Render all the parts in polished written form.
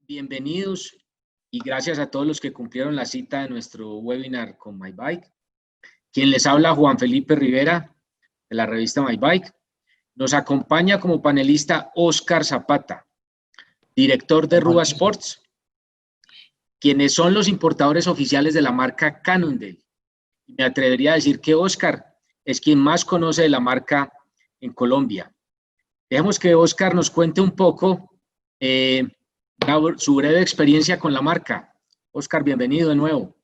Bienvenidos y gracias a todos los que cumplieron la cita de nuestro webinar con MyBike. Quien les habla, Juan Felipe Rivera, de la revista MyBike. Nos acompaña como panelista Óscar Zapata, director de Rua Sports, quienes son los importadores oficiales de la marca Cannondale. Me atrevería a decir que Óscar es quien más conoce de la marca en Colombia. Dejemos que Óscar nos cuente un poco su breve experiencia con la marca. Óscar, bienvenido de nuevo.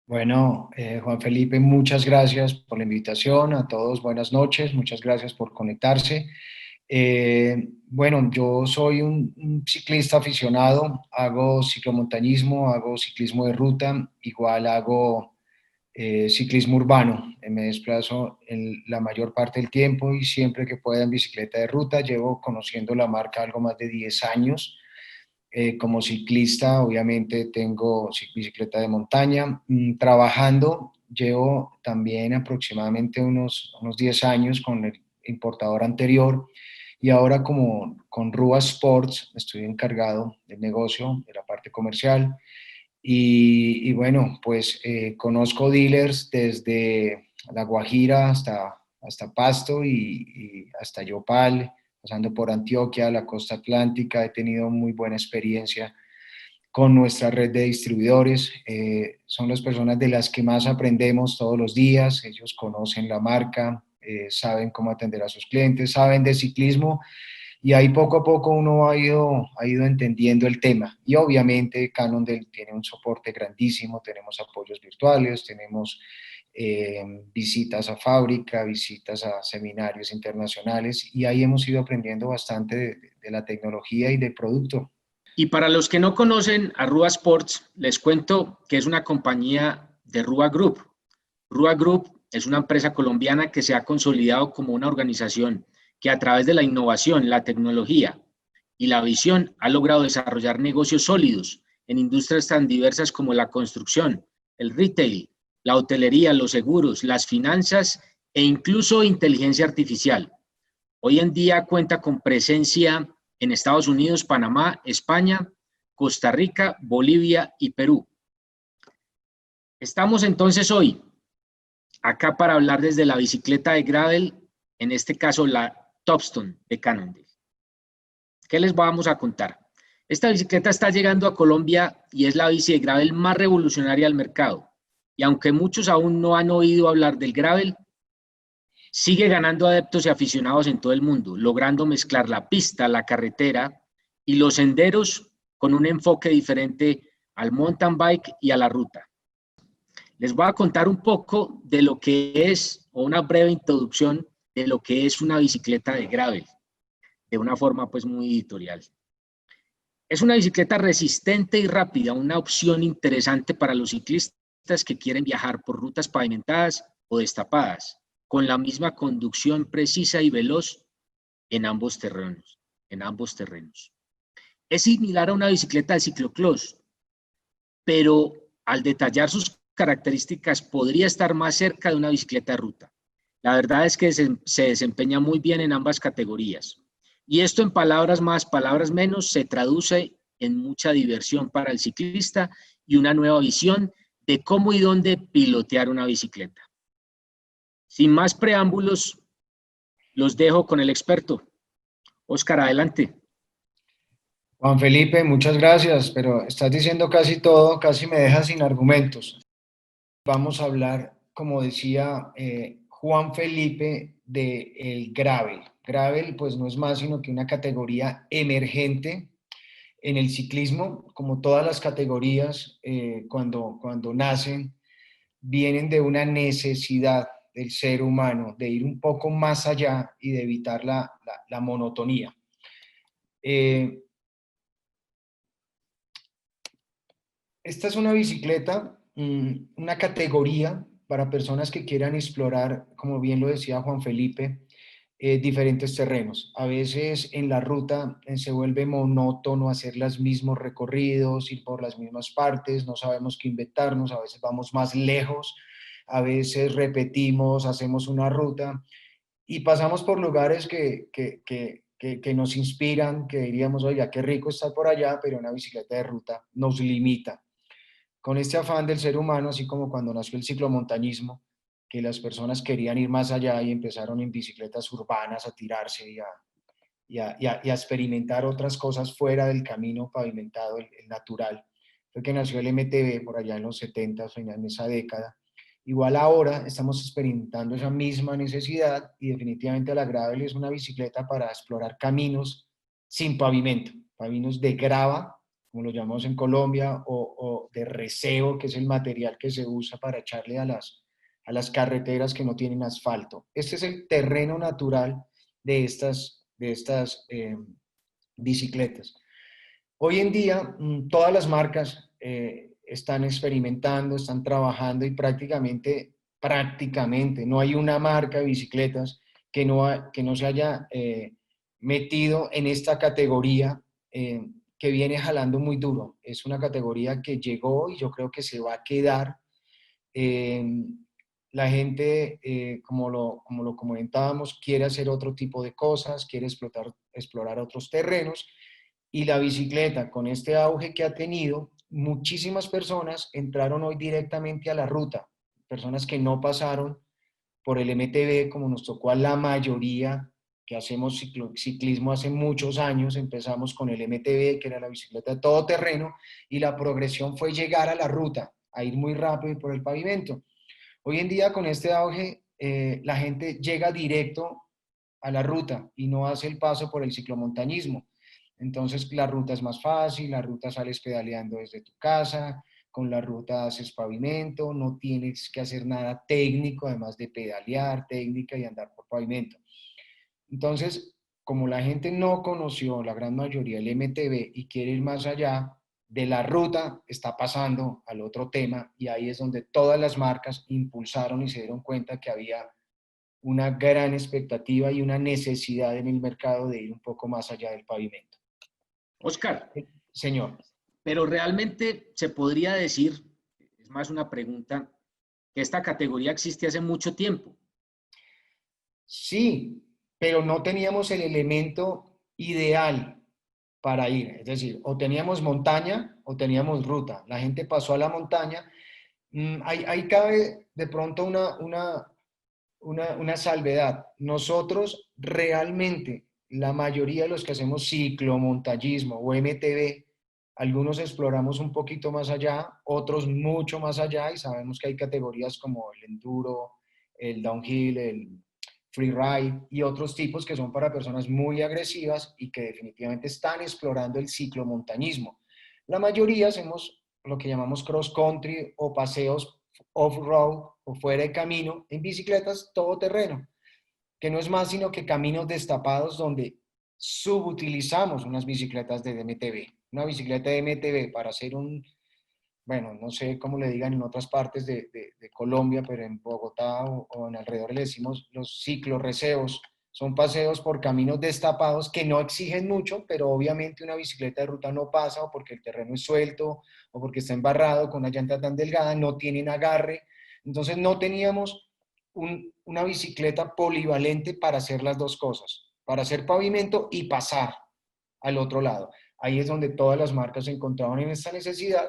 Bueno, Juan Felipe, muchas gracias por la invitación. A todos, buenas noches. Muchas gracias por conectarse. Bueno, yo soy un ciclista aficionado. Hago ciclomontañismo, hago ciclismo de ruta, igual hago ciclismo urbano. Me desplazo la mayor parte del tiempo y siempre que pueda en bicicleta de ruta. Llevo conociendo la marca algo más de 10 años. Como ciclista, obviamente tengo bicicleta de montaña. Trabajando, llevo también aproximadamente unos 10 años con el importador anterior y ahora con Rua Sports estoy encargado del negocio, de la parte comercial. Y bueno, pues conozco dealers desde La Guajira hasta Pasto y hasta Yopal, pasando por Antioquia, la costa atlántica. He tenido muy buena experiencia con nuestra red de distribuidores. Son las personas de las que más aprendemos todos los días. Ellos conocen la marca, saben cómo atender a sus clientes, saben de ciclismo y ahí poco a poco uno ha ido entendiendo el tema. Y obviamente Cannondale tiene un soporte grandísimo, tenemos apoyos virtuales, tenemos visitas a fábrica, visitas a seminarios internacionales y ahí hemos ido aprendiendo bastante de la tecnología y del producto. Y para los que no conocen a Rua Sports, les cuento que es una compañía de Rua Group. Rua Group es una empresa colombiana que se ha consolidado como una organización que a través de la innovación, la tecnología y la visión ha logrado desarrollar negocios sólidos en industrias tan diversas como la construcción, el retail, la hotelería, los seguros, las finanzas e incluso inteligencia artificial. Hoy en día cuenta con presencia en Estados Unidos, Panamá, España, Costa Rica, Bolivia y Perú. Estamos entonces hoy acá para hablar desde la bicicleta de gravel, en este caso la Topstone de Cannondale. ¿Qué les vamos a contar? Esta bicicleta está llegando a Colombia y es la bici de gravel más revolucionaria del mercado. Y aunque muchos aún no han oído hablar del gravel, sigue ganando adeptos y aficionados en todo el mundo, logrando mezclar la pista, la carretera y los senderos con un enfoque diferente al mountain bike y a la ruta. Les voy a contar un poco de lo que es, o una breve introducción de lo que es una bicicleta de gravel, de una forma pues muy editorial. Es una bicicleta resistente y rápida, una opción interesante para los ciclistas que quieren viajar por rutas pavimentadas o destapadas, con la misma conducción precisa y veloz en ambos terrenos. Es similar a una bicicleta de ciclocross, pero al detallar sus características podría estar más cerca de una bicicleta de ruta. La verdad es que se desempeña muy bien en ambas categorías. Y esto en palabras más, palabras menos, se traduce en mucha diversión para el ciclista y una nueva visión de cómo y dónde pilotear una bicicleta. Sin más preámbulos, los dejo con el experto. Óscar, adelante. Juan Felipe, muchas gracias, pero estás diciendo casi todo, casi me dejas sin argumentos. Vamos a hablar, como decía Juan Felipe, del gravel. Gravel pues no es más sino que una categoría emergente en el ciclismo, como todas las categorías cuando nacen, vienen de una necesidad del ser humano de ir un poco más allá y de evitar la monotonía. Esta es una bicicleta, una categoría para personas que quieran explorar, como bien lo decía Juan Felipe, diferentes terrenos. A veces en la ruta se vuelve monótono hacer los mismos recorridos, ir por las mismas partes, no sabemos qué inventarnos, a veces vamos más lejos, a veces repetimos, hacemos una ruta y pasamos por lugares que que nos inspiran, que diríamos, oiga, qué rico estar por allá, pero una bicicleta de ruta nos limita. Con este afán del ser humano, así como cuando nació el ciclomontañismo, que las personas querían ir más allá y empezaron en bicicletas urbanas a tirarse y a experimentar otras cosas fuera del camino pavimentado, el natural. Fue que nació el MTB por allá en los 70, en esa década. Igual ahora estamos experimentando esa misma necesidad y definitivamente la Gravel es una bicicleta para explorar caminos sin pavimento, caminos de grava, como lo llamamos en Colombia, o de reseo, que es el material que se usa para echarle a las carreteras que no tienen asfalto. Este es el terreno natural de estas bicicletas. Hoy en día, todas las marcas están experimentando, están trabajando y prácticamente no hay una marca de bicicletas que no se haya metido en esta categoría que viene jalando muy duro. Es una categoría que llegó y yo creo que se va a quedar. Eh, la gente, como lo comentábamos, quiere hacer otro tipo de cosas, quiere explorar otros terrenos, y la bicicleta, con este auge que ha tenido, muchísimas personas entraron hoy directamente a la ruta, personas que no pasaron por el MTB, como nos tocó a la mayoría que hacemos ciclismo hace muchos años. Empezamos con el MTB, que era la bicicleta de todo terreno, y la progresión fue llegar a la ruta, a ir muy rápido y por el pavimento. Hoy en día, con este auge, la gente llega directo a la ruta y no hace el paso por el ciclomontañismo. Entonces, la ruta es más fácil, la ruta sales pedaleando desde tu casa, con la ruta haces pavimento, no tienes que hacer nada técnico, además de pedalear, técnica y andar por pavimento. Entonces, como la gente no conoció, la gran mayoría, el MTB y quiere ir más allá de la ruta, está pasando al otro tema, y ahí es donde todas las marcas impulsaron y se dieron cuenta que había una gran expectativa y una necesidad en el mercado de ir un poco más allá del pavimento. Oscar, Señor. pero realmente se podría decir, es más una pregunta, que esta categoría existe hace mucho tiempo. Sí, pero no teníamos el elemento ideal para ir. Es decir, o teníamos montaña o teníamos ruta. La gente pasó a la montaña. Ahí cabe de pronto una salvedad. Nosotros realmente, la mayoría de los que hacemos ciclomontañismo o MTB, algunos exploramos un poquito más allá, otros mucho más allá, y sabemos que hay categorías como el enduro, el downhill, el freeride y otros tipos que son para personas muy agresivas y que definitivamente están explorando el ciclomontañismo. La mayoría hacemos lo que llamamos cross country o paseos off-road o fuera de camino en bicicletas todoterreno, que no es más sino que caminos destapados donde subutilizamos unas bicicletas de MTB. Una bicicleta de MTB para hacer bueno, no sé cómo le digan en otras partes de Colombia, pero en Bogotá o en alrededor le decimos los ciclorreseos. Son paseos por caminos destapados que no exigen mucho, pero obviamente una bicicleta de ruta no pasa, o porque el terreno es suelto, o porque está embarrado con una llanta tan delgada, no tienen agarre. Entonces no teníamos una bicicleta polivalente para hacer las dos cosas, para hacer pavimento y pasar al otro lado. Ahí es donde todas las marcas se encontraban en esta necesidad,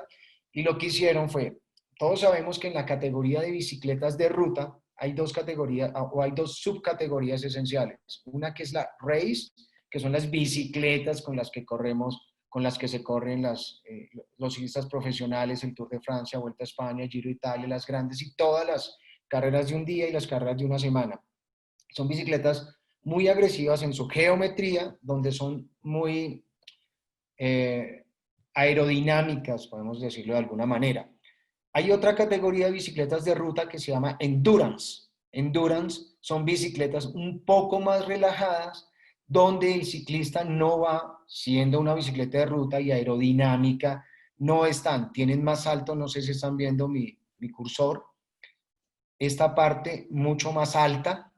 y lo que hicieron fue, todos sabemos que en la categoría de bicicletas de ruta hay dos categorías o hay dos subcategorías esenciales. Una que es la race, que son las bicicletas con las que corremos, con las que se corren los ciclistas profesionales, el Tour de Francia, Vuelta a España, Giro de Italia, las grandes y todas las carreras de un día y las carreras de una semana. Son bicicletas muy agresivas en su geometría, donde son muy aerodinámicas, podemos decirlo de alguna manera. Hay otra categoría de bicicletas de ruta que se llama endurance. Endurance son bicicletas un poco más relajadas, donde el ciclista no va siendo una bicicleta de ruta y aerodinámica, no están, tienen más alto, no sé si están viendo mi cursor, esta parte mucho más alta,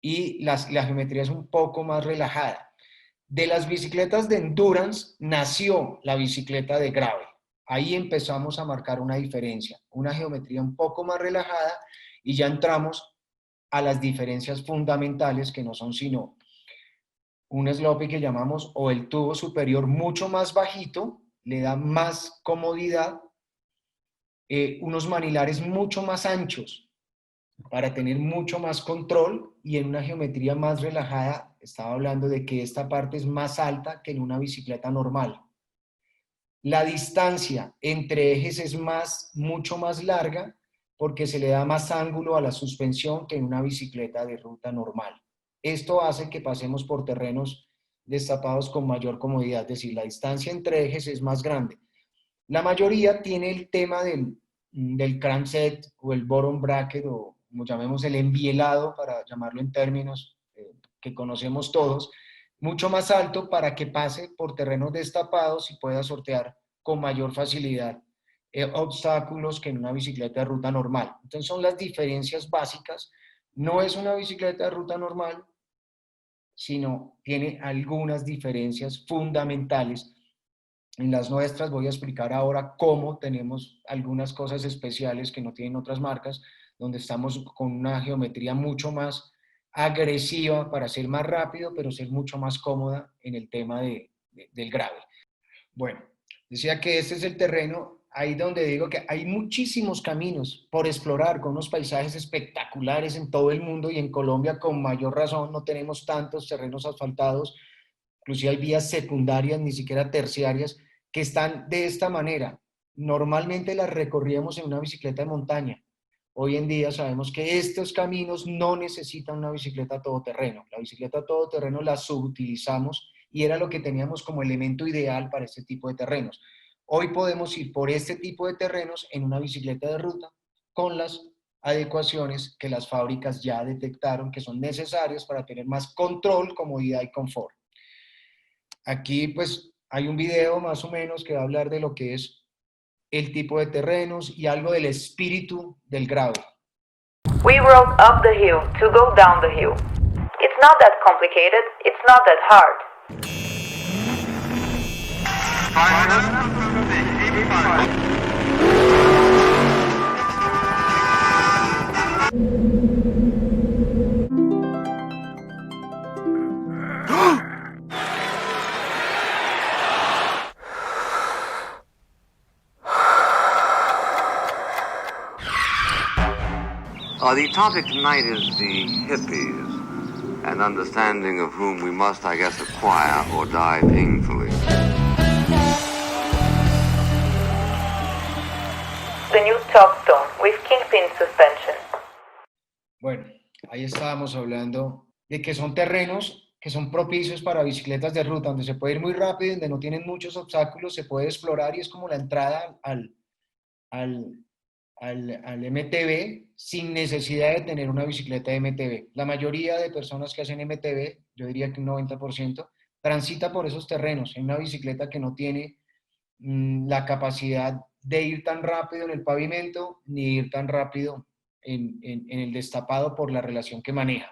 y la geometría es un poco más relajada. De las bicicletas de endurance nació la bicicleta de gravel. Ahí empezamos a marcar una diferencia, una geometría un poco más relajada, y ya entramos a las diferencias fundamentales, que no son sino un slope que llamamos, o el tubo superior mucho más bajito, le da más comodidad, unos manilares mucho más anchos para tener mucho más control y en una geometría más relajada. Estaba hablando de que esta parte es más alta que en una bicicleta normal. La distancia entre ejes es mucho más larga porque se le da más ángulo a la suspensión que en una bicicleta de ruta normal. Esto hace que pasemos por terrenos destapados con mayor comodidad, es decir, la distancia entre ejes es más grande. La mayoría tiene el tema del crankset o el bottom bracket, o como llamemos el envielado, para llamarlo en términos que conocemos todos, mucho más alto para que pase por terrenos destapados y pueda sortear con mayor facilidad obstáculos que en una bicicleta de ruta normal. Entonces son las diferencias básicas. No es una bicicleta de ruta normal, sino tiene algunas diferencias fundamentales. En las nuestras voy a explicar ahora cómo tenemos algunas cosas especiales que no tienen otras marcas, donde estamos con una geometría mucho más agresiva para ser más rápido, pero ser mucho más cómoda en el tema del gravel. Bueno, decía que este es el terreno, ahí donde digo que hay muchísimos caminos por explorar, con unos paisajes espectaculares en todo el mundo, y en Colombia con mayor razón no tenemos tantos terrenos asfaltados, inclusive hay vías secundarias, ni siquiera terciarias, que están de esta manera. Normalmente las recorríamos en una bicicleta de montaña. Hoy en día sabemos que estos caminos no necesitan una bicicleta todoterreno. La bicicleta todoterreno la subutilizamos y era lo que teníamos como elemento ideal para este tipo de terrenos. Hoy podemos ir por este tipo de terrenos en una bicicleta de ruta con las adecuaciones que las fábricas ya detectaron que son necesarias para tener más control, comodidad y confort. Aquí pues hay un video más o menos que va a hablar de lo que es el tipo de terrenos y algo del espíritu del gravel. We rode up the hill to go down the hill. It's not that complicated, it's not that hard. The topic tonight is the hippies, an understanding of whom we must, I guess, acquire or die painfully. The new Topstone with kingpin suspension. Bueno, ahí estábamos hablando de que son terrenos que son propicios para bicicletas de ruta, donde se puede ir muy rápido, donde no tienen muchos obstáculos, se puede explorar y es como la entrada al MTB sin necesidad de tener una bicicleta de MTB. La mayoría de personas que hacen MTB, yo diría que un 90%, transita por esos terrenos en una bicicleta que no tiene la capacidad de ir tan rápido en el pavimento ni ir tan rápido en el destapado por la relación que maneja.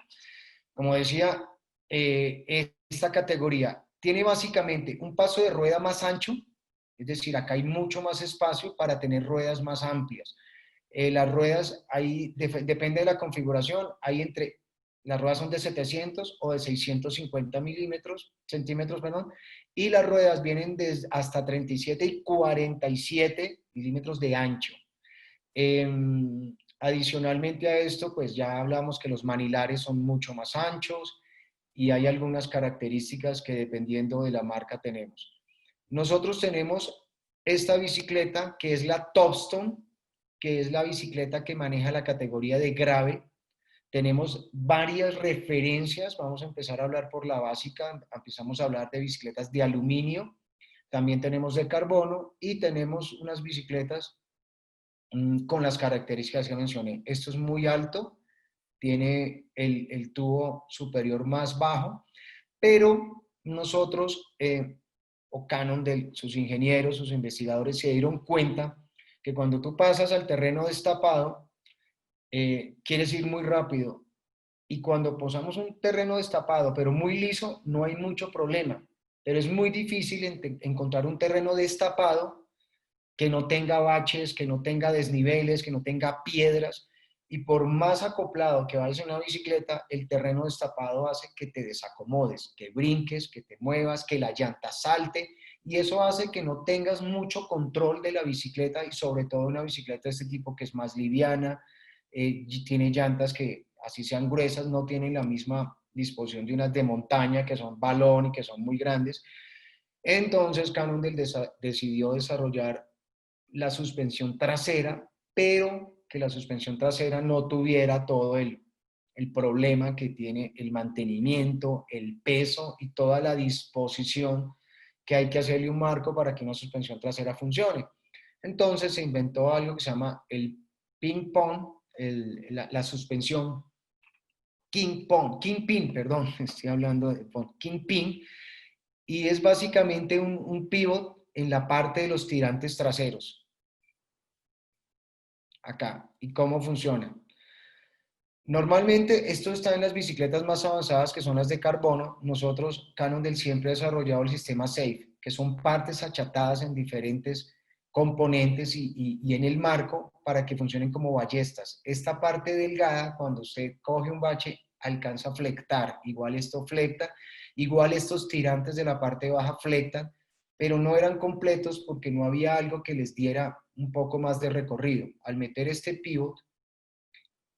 Como decía, esta categoría tiene básicamente un paso de rueda más ancho, es decir, acá hay mucho más espacio para tener ruedas más amplias. Las ruedas, ahí depende de la configuración, las ruedas son de 700 o de 650 centímetros, y las ruedas vienen hasta 37 y 47 milímetros de ancho. Adicionalmente a esto, pues ya hablamos que los manilares son mucho más anchos y hay algunas características que dependiendo de la marca tenemos. Nosotros tenemos esta bicicleta que es la Topstone, que es la bicicleta que maneja la categoría de gravel. Tenemos varias referencias, vamos a empezar a hablar por la básica, empezamos a hablar de bicicletas de aluminio, también tenemos de carbono y tenemos unas bicicletas con las características que mencioné. Esto es muy alto, tiene el tubo superior más bajo, pero nosotros, o Canon, sus ingenieros, sus investigadores se dieron cuenta que cuando tú pasas al terreno destapado, quieres ir muy rápido. Y cuando posamos un terreno destapado, pero muy liso, no hay mucho problema. Pero es muy difícil encontrar un terreno destapado que no tenga baches, que no tenga desniveles, que no tenga piedras. y por más acoplado que vayas en una bicicleta, el terreno destapado hace que te desacomodes, que brinques, que te muevas, que la llanta salte, y eso hace que no tengas mucho control de la bicicleta, y sobre todo una bicicleta de este tipo que es más liviana, tiene llantas que así sean gruesas, no tienen la misma disposición de unas de montaña que son balón y que son muy grandes. Entonces Cannondale decidió desarrollar la suspensión trasera, pero que la suspensión trasera no tuviera todo el problema que tiene el mantenimiento, el peso y toda la disposición que hay que hacerle un marco para que una suspensión trasera funcione. Entonces se inventó algo que se llama el ping pong, la suspensión kingpin, perdón, estoy hablando de kingpin, y es básicamente un pivot en la parte de los tirantes traseros. Acá. ¿Y cómo funciona? Normalmente esto está en las bicicletas más avanzadas, que son las de carbono. Nosotros, Cannondale, siempre ha desarrollado el sistema SAFE, que son partes achatadas en diferentes componentes y en el marco para que funcionen como ballestas. Esta parte delgada, cuando usted coge un bache, alcanza a flectar. Igual esto flecta, igual estos tirantes de la parte baja flectan, pero no eran completos porque no había algo que les diera un poco más de recorrido. Al meter este pivot,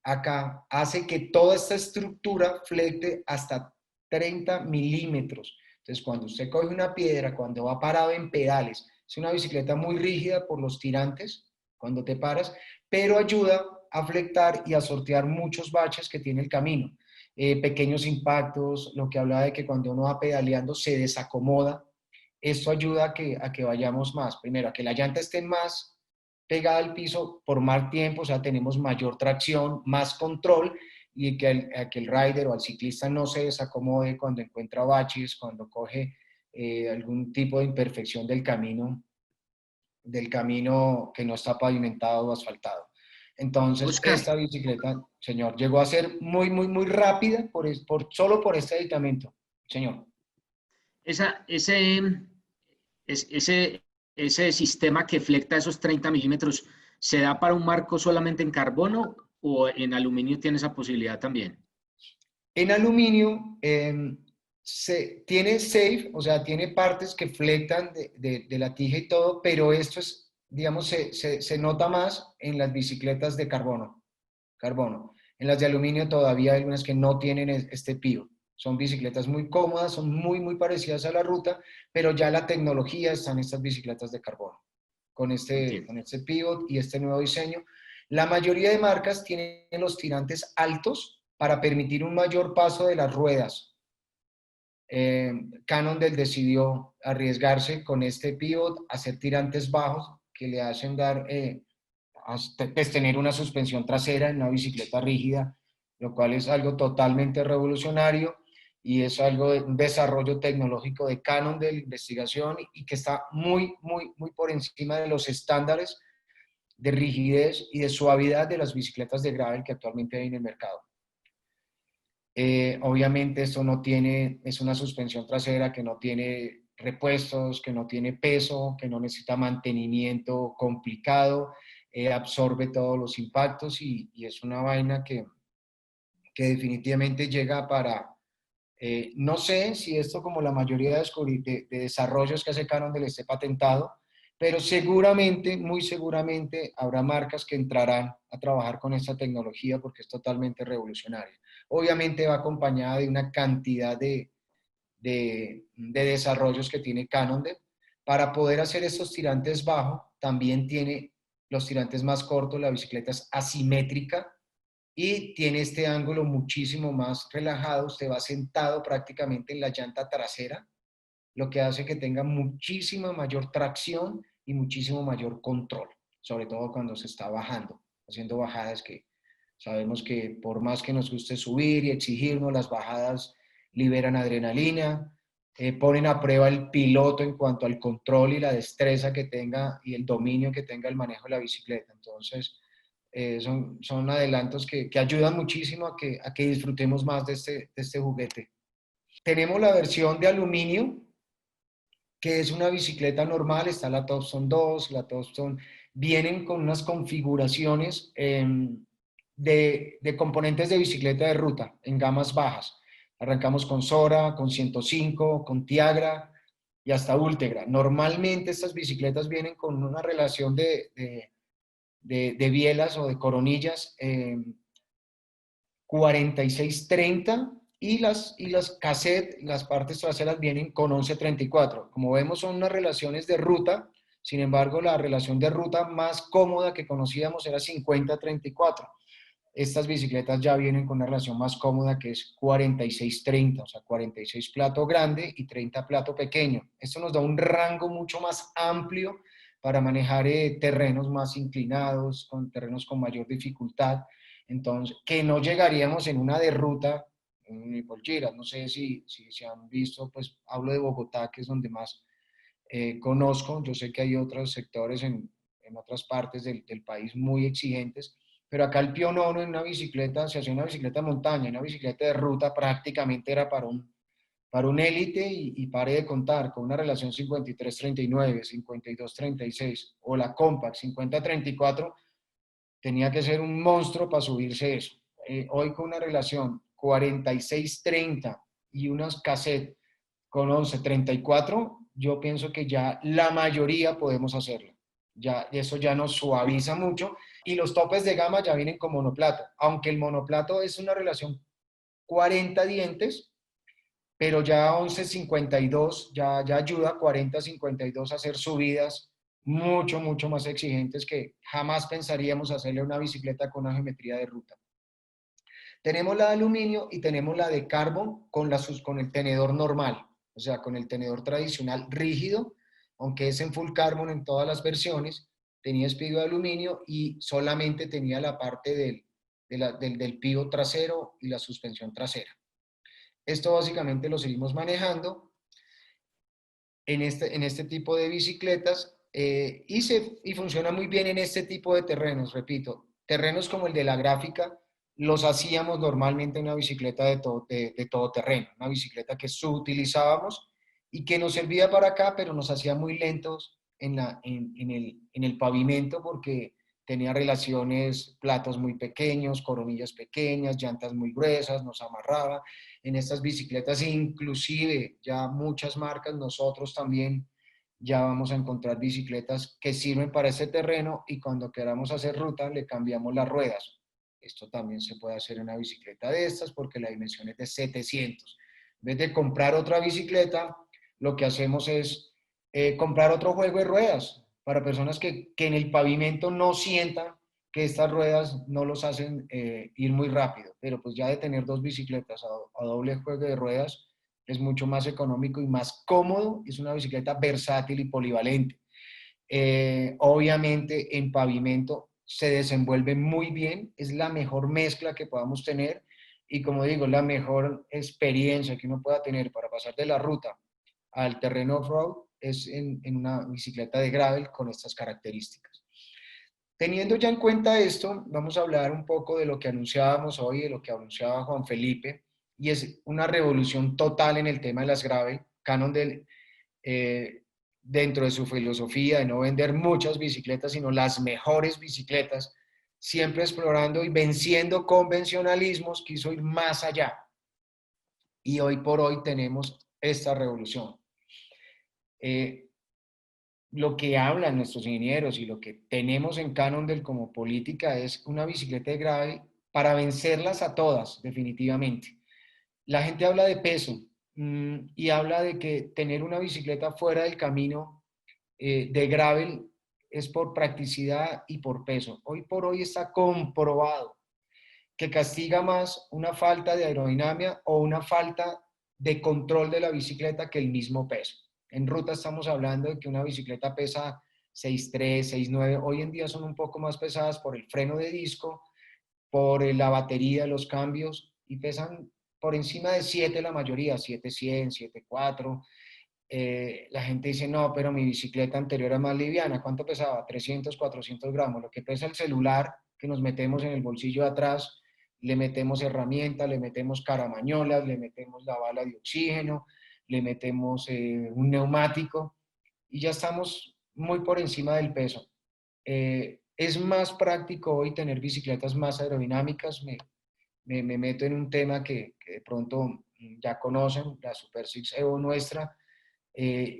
acá hace que toda esta estructura flecte hasta 30 milímetros. Entonces, cuando usted coge una piedra, cuando va parado en pedales, es una bicicleta muy rígida por los tirantes, cuando te paras, pero ayuda a flectar y a sortear muchos baches que tiene el camino. Pequeños impactos, lo que habla de que cuando uno va pedaleando se desacomoda. Esto ayuda a que vayamos más. Primero, a que la llanta esté más pegada al piso por más tiempo, o sea, tenemos mayor tracción, más control, y a que el rider o al ciclista no se desacomode cuando encuentra baches, cuando coge algún tipo de imperfección del camino que no está pavimentado o asfaltado. Entonces, Oscar, esta bicicleta, señor, llegó a ser muy, muy, muy rápida solo por este aditamento, señor. ese, ese sistema que flecta esos 30 milímetros, ¿se da para un marco solamente en carbono o en aluminio tiene esa posibilidad también? En aluminio tiene safe, o sea, tiene partes que flectan de la tija y todo, pero esto es, digamos, se nota más en las bicicletas de carbono. En las de aluminio todavía hay algunas que no tienen este pivot. Son bicicletas muy cómodas, son muy, muy parecidas a la ruta, pero ya la tecnología está en estas bicicletas de carbono, con Entiendo. este pivot y este nuevo diseño. La mayoría de marcas tienen los tirantes altos para permitir un mayor paso de las ruedas. Cannondale decidió arriesgarse con este pivot, hacer tirantes bajos que le hacen dar, pues, tener una suspensión trasera en una bicicleta rígida, lo cual es algo totalmente revolucionario y es algo de un desarrollo tecnológico de Cannondale, investigación, y que está muy, muy, muy por encima de los estándares de rigidez y de suavidad de las bicicletas de gravel que actualmente hay en el mercado. Obviamente esto no tiene, es una suspensión trasera que no tiene repuestos, que no tiene peso, que no necesita mantenimiento complicado, absorbe todos los impactos y es una vaina que definitivamente llega para, no sé si esto, como la mayoría de desarrollos que hace Cannondale, esté patentado, pero seguramente, muy seguramente, habrá marcas que entrarán a trabajar con esta tecnología porque es totalmente revolucionaria. Obviamente va acompañada de una cantidad de desarrollos que tiene Cannondale. Para poder hacer estos tirantes bajos, también tiene los tirantes más cortos, la bicicleta es asimétrica, y tiene este ángulo muchísimo más relajado. Usted va sentado prácticamente en la llanta trasera, lo que hace que tenga muchísima mayor tracción y muchísimo mayor control, sobre todo cuando se está bajando, haciendo bajadas que sabemos que por más que nos guste subir y exigirnos, las bajadas liberan adrenalina, ponen a prueba el piloto en cuanto al control y la destreza que tenga y el dominio que tenga el manejo de la bicicleta. Entonces, son adelantos que ayudan muchísimo a que disfrutemos más de este juguete. Tenemos la versión de aluminio, que es una bicicleta normal, está la Topstone 2, la Topstone, vienen con unas configuraciones de componentes de bicicleta de ruta en gamas bajas. Arrancamos con Sora, con 105, con Tiagra y hasta Ultegra. Normalmente estas bicicletas vienen con una relación de bielas o de coronillas 46-30 y las cassette, las partes traseras vienen con 11-34. Como vemos son unas relaciones de ruta, sin embargo la relación de ruta más cómoda que conocíamos era 50-34. Estas bicicletas ya vienen con una relación más cómoda que es 46-30, o sea, 46 plato grande y 30 plato pequeño. Esto nos da un rango mucho más amplio para manejar terrenos más inclinados, con terrenos con mayor dificultad. Entonces, que no llegaríamos en una de ruta, ni por giras. No sé si se han visto, pues hablo de Bogotá, que es donde más conozco. Yo sé que hay otros sectores en otras partes del país muy exigentes, pero acá el pionono en una bicicleta, se hacía una bicicleta de montaña, una bicicleta de ruta prácticamente era para un élite y pare de contar, con una relación 53-39, 52-36, o la Compact 50-34, tenía que ser un monstruo para subirse eso. Hoy con una relación 46-30 y unas cassette con 11-34, yo pienso que ya la mayoría podemos hacerlo. Ya, eso ya nos suaviza mucho y los topes de gama ya vienen con monoplato, aunque el monoplato es una relación 40 dientes, pero ya 11-52 ya ayuda 40-52 a hacer subidas mucho más exigentes que jamás pensaríamos hacerle a una bicicleta con una geometría de ruta. Tenemos la de aluminio y tenemos la de carbón con el tenedor normal, o sea, con el tenedor tradicional rígido, aunque es en full carbon en todas las versiones, tenía espigo de aluminio y solamente tenía la parte del pivot trasero y la suspensión trasera. Esto básicamente lo seguimos manejando en este tipo de bicicletas y funciona muy bien en este tipo de terrenos, repito. Terrenos como el de la gráfica los hacíamos normalmente en una bicicleta de todo terreno, una bicicleta que subutilizábamos y que nos servía para acá, pero nos hacía muy lentos en el pavimento porque tenía relaciones, platos muy pequeños, coronillas pequeñas, llantas muy gruesas, nos amarraba. En estas bicicletas, inclusive ya muchas marcas, nosotros también ya vamos a encontrar bicicletas que sirven para ese terreno y cuando queramos hacer ruta le cambiamos las ruedas. Esto también se puede hacer en una bicicleta de estas porque la dimensión es de 700. En vez de comprar otra bicicleta, lo que hacemos es comprar otro juego de ruedas para personas que en el pavimento no sientan que estas ruedas no los hacen ir muy rápido, pero pues ya de tener dos bicicletas a doble juego de ruedas es mucho más económico y más cómodo, es una bicicleta versátil y polivalente. Obviamente en pavimento se desenvuelve muy bien, es la mejor mezcla que podamos tener y como digo, la mejor experiencia que uno pueda tener para pasar de la ruta al terreno off-road es en una bicicleta de gravel con estas características. Teniendo ya en cuenta esto, vamos a hablar un poco de lo que anunciábamos hoy, de lo que anunciaba Juan Felipe, y es una revolución total en el tema de las gravel. Cannondale, dentro de su filosofía de no vender muchas bicicletas, sino las mejores bicicletas, siempre explorando y venciendo convencionalismos, quiso ir más allá. Y hoy por hoy tenemos esta revolución. Lo que hablan nuestros ingenieros y lo que tenemos en Cannondale como política es una bicicleta de gravel para vencerlas a todas, definitivamente. La gente habla de peso y habla de que tener una bicicleta fuera del camino de gravel es por practicidad y por peso. Hoy por hoy está comprobado que castiga más una falta de aerodinámica o una falta de control de la bicicleta que el mismo peso. En ruta estamos hablando de que una bicicleta pesa 6.3, 6.9, hoy en día son un poco más pesadas por el freno de disco, por la batería, los cambios, y pesan por encima de 7 la mayoría, 7.100, 7.4. La gente dice, no, pero mi bicicleta anterior era más liviana. ¿Cuánto pesaba? 300, 400 gramos. Lo que pesa el celular que nos metemos en el bolsillo de atrás, le metemos herramientas, le metemos caramañolas, le metemos la bala de oxígeno, le metemos un neumático y ya estamos muy por encima del peso. Es más práctico hoy tener bicicletas más aerodinámicas. Me meto en un tema que de pronto ya conocen, la Super Six Evo nuestra,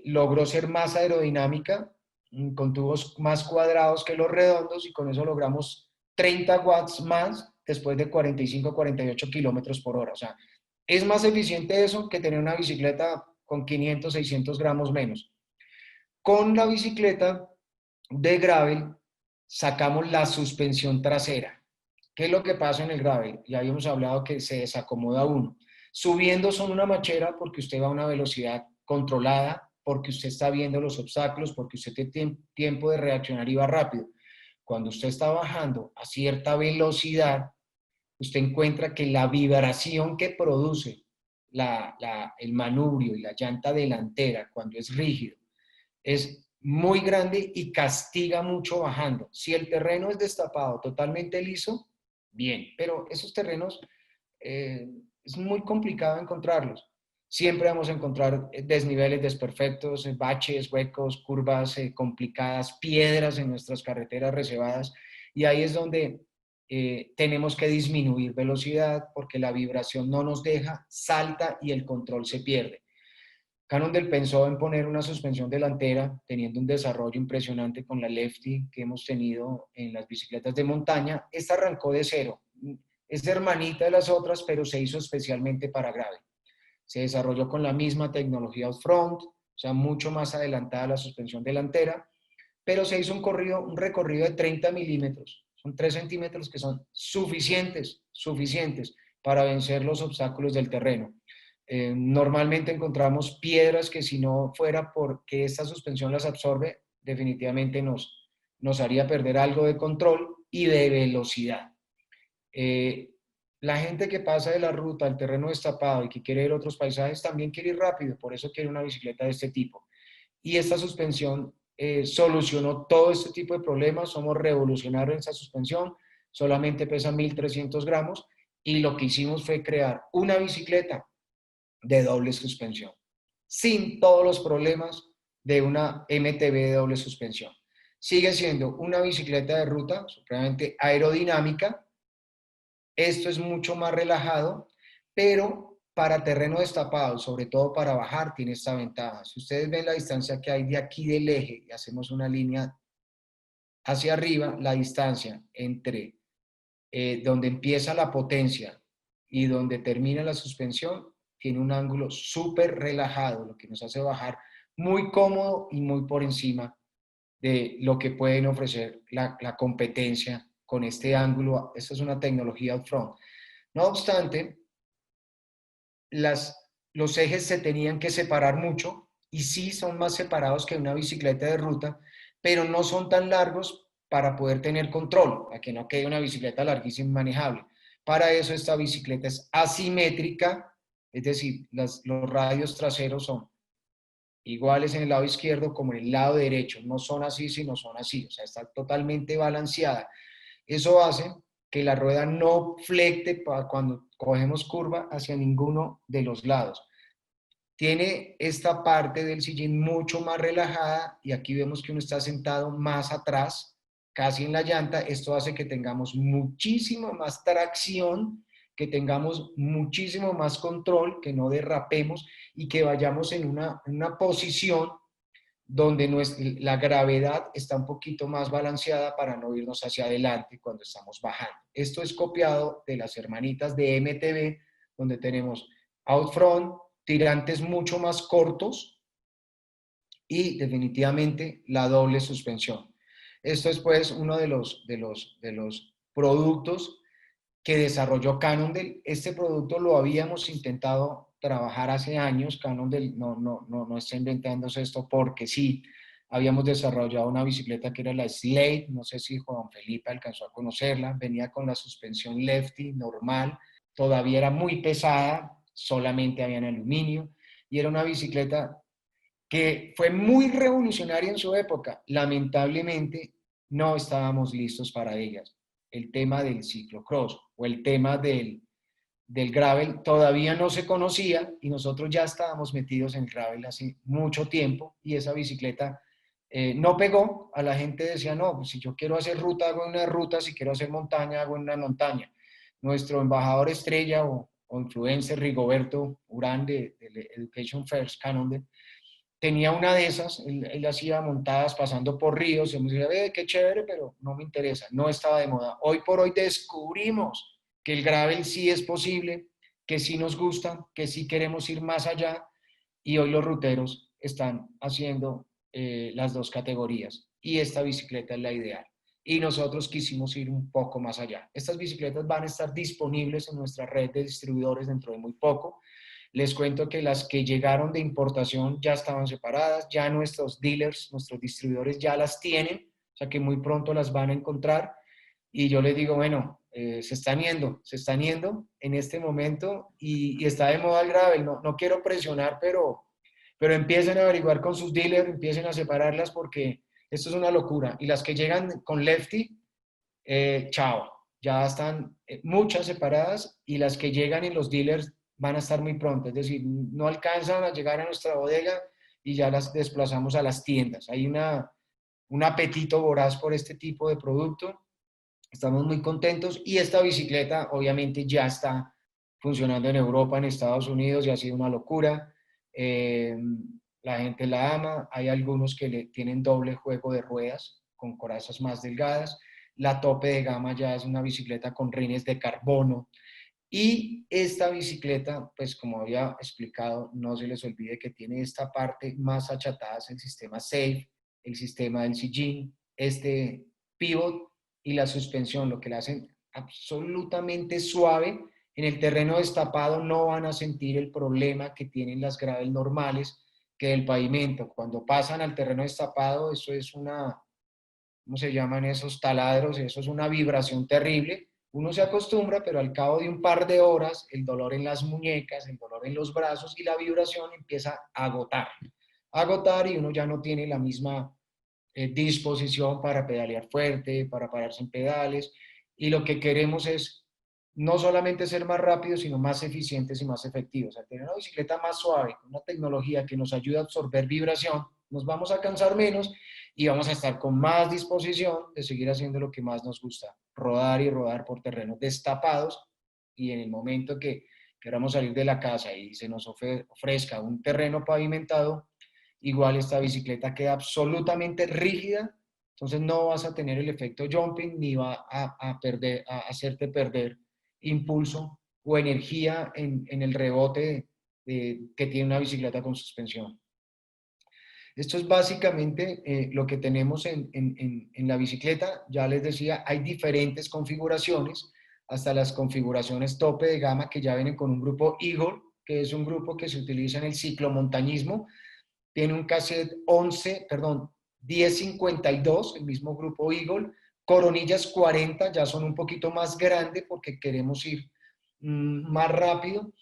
logró ser más aerodinámica, con tubos más cuadrados que los redondos, y con eso logramos 30 watts más después de 45, 48 kilómetros por hora. O sea, es más eficiente eso que tener una bicicleta con 500, 600 gramos menos. Con la bicicleta de gravel sacamos la suspensión trasera. ¿Qué es lo que pasa en el gravel? Ya habíamos hablado que se desacomoda uno. Subiendo son una machera porque usted va a una velocidad controlada, porque usted está viendo los obstáculos, porque usted tiene tiempo de reaccionar y va rápido. Cuando usted está bajando a cierta velocidad, usted encuentra que la vibración que produce el manubrio y la llanta delantera cuando es rígido es muy grande y castiga mucho bajando. Si el terreno es destapado, totalmente liso, bien, pero esos terrenos es muy complicado encontrarlos. Siempre vamos a encontrar desniveles desperfectos, baches, huecos, curvas complicadas, piedras en nuestras carreteras reservadas, y ahí es donde tenemos que disminuir velocidad porque la vibración no nos deja, salta y el control se pierde. Cannondale pensó en poner una suspensión delantera, teniendo un desarrollo impresionante con la Lefty que hemos tenido en las bicicletas de montaña. Esta arrancó de cero, es hermanita de las otras, pero se hizo especialmente para gravel. Se desarrolló con la misma tecnología out-front, o sea, mucho más adelantada la suspensión delantera, pero se hizo un recorrido de 30 milímetros. Son 3 centímetros que son suficientes para vencer los obstáculos del terreno. Normalmente encontramos piedras que, si no fuera porque esta suspensión las absorbe, definitivamente nos haría perder algo de control y de velocidad. La gente que pasa de la ruta al terreno destapado y que quiere ver otros paisajes también quiere ir rápido, por eso quiere una bicicleta de este tipo. Y esta suspensión solucionó todo este tipo de problemas. Somos revolucionarios en esta suspensión, solamente pesa 1.300 gramos, y lo que hicimos fue crear una bicicleta de doble suspensión, sin todos los problemas de una MTB de doble suspensión. Sigue siendo una bicicleta de ruta supremamente aerodinámica. Esto es mucho más relajado, pero para terreno destapado, sobre todo para bajar, tiene esta ventaja. Si ustedes ven la distancia que hay de aquí del eje y hacemos una línea hacia arriba, la distancia entre donde empieza la potencia y donde termina la suspensión, tiene un ángulo súper relajado, lo que nos hace bajar muy cómodo y muy por encima de lo que pueden ofrecer la competencia con este ángulo. Esta es una tecnología out-front. No obstante, los ejes se tenían que separar mucho, y sí son más separados que una bicicleta de ruta, pero no son tan largos para poder tener control, para que no quede una bicicleta larguísima y manejable. Para eso esta bicicleta es asimétrica, es decir, los radios traseros son iguales en el lado izquierdo como en el lado derecho, no son así, sino son así, o sea, está totalmente balanceada. Eso hace que la rueda no flecte cuando cogemos curva hacia ninguno de los lados. Tiene esta parte del sillín mucho más relajada, y aquí vemos que uno está sentado más atrás, casi en la llanta. Esto hace que tengamos muchísima más tracción, que tengamos muchísimo más control, que no derrapemos y que vayamos en una posición donde la gravedad está un poquito más balanceada para no irnos hacia adelante cuando estamos bajando. Esto es copiado de las hermanitas de MTB, donde tenemos out front, tirantes mucho más cortos y definitivamente la doble suspensión. Esto es pues uno de los productos que desarrolló Cannondale. Este producto lo habíamos intentado trabajar hace años. Cannondale no está inventándose esto porque sí. Habíamos desarrollado una bicicleta que era la Slate, no sé si Juan Felipe alcanzó a conocerla, venía con la suspensión Lefty normal, todavía era muy pesada, solamente había en aluminio, y era una bicicleta que fue muy revolucionaria en su época. Lamentablemente no estábamos listos para ellas. El tema del ciclocross o el tema del gravel todavía no se conocía, y nosotros ya estábamos metidos en el gravel hace mucho tiempo, y esa bicicleta No pegó, a la gente decía, no, pues si yo quiero hacer ruta, hago una ruta, si quiero hacer montaña, hago una montaña. Nuestro embajador estrella o influencer Rigoberto Urán de Education First Cannondale, tenía una de esas, él hacía montadas pasando por ríos, y me decía, qué chévere, pero no me interesa, no estaba de moda. Hoy por hoy descubrimos que el gravel sí es posible, que sí nos gusta, que sí queremos ir más allá, y hoy los ruteros están haciendo las dos categorías, y esta bicicleta es la ideal. Y nosotros quisimos ir un poco más allá. Estas bicicletas van a estar disponibles en nuestra red de distribuidores dentro de muy poco. Les cuento que las que llegaron de importación ya estaban separadas, ya nuestros dealers, nuestros distribuidores ya las tienen, o sea que muy pronto las van a encontrar. Y yo les digo, bueno, se están yendo en este momento y está de moda el gravel. No quiero presionar, pero empiecen a averiguar con sus dealers, empiecen a separarlas porque esto es una locura. Y las que llegan con Lefty, chao, ya están muchas separadas y las que llegan en los dealers van a estar muy pronto, es decir, no alcanzan a llegar a nuestra bodega y ya las desplazamos a las tiendas. Hay un apetito voraz por este tipo de producto, estamos muy contentos y esta bicicleta obviamente ya está funcionando en Europa, en Estados Unidos y ha sido una locura. La gente la ama, hay algunos que le tienen doble juego de ruedas con corazas más delgadas. La tope de gama ya es una bicicleta con rines de carbono. Y esta bicicleta, pues como había explicado, no se les olvide que tiene esta parte más achatada, es el sistema SAFE, el sistema del sillín, este pivot y la suspensión, lo que la hacen absolutamente suave. En el terreno destapado no van a sentir el problema que tienen las gravel normales, que el pavimento. Cuando pasan al terreno destapado, eso es una, ¿cómo se llaman esos taladros? Eso es una vibración terrible. Uno se acostumbra, pero al cabo de un par de horas, el dolor en las muñecas, el dolor en los brazos y la vibración empieza a agotar. A agotar y uno ya no tiene la misma disposición para pedalear fuerte, para pararse en pedales. Y lo que queremos es no solamente ser más rápidos, sino más eficientes y más efectivos. Al tener una bicicleta más suave, con una tecnología que nos ayuda a absorber vibración, nos vamos a cansar menos y vamos a estar con más disposición de seguir haciendo lo que más nos gusta, rodar y rodar por terrenos destapados y en el momento que queramos salir de la casa y se nos ofrezca un terreno pavimentado, igual esta bicicleta queda absolutamente rígida, entonces no vas a tener el efecto jumping ni va a hacerte perder impulso o energía en el rebote que tiene una bicicleta con suspensión. Esto es básicamente lo que tenemos en la bicicleta. Ya les decía, hay diferentes configuraciones, hasta las configuraciones tope de gama que ya vienen con un grupo Eagle, que es un grupo que se utiliza en el ciclomontañismo. Tiene un cassette 1052, el mismo grupo Eagle. Coronillas 40, ya son un poquito más grandes porque queremos ir más rápido.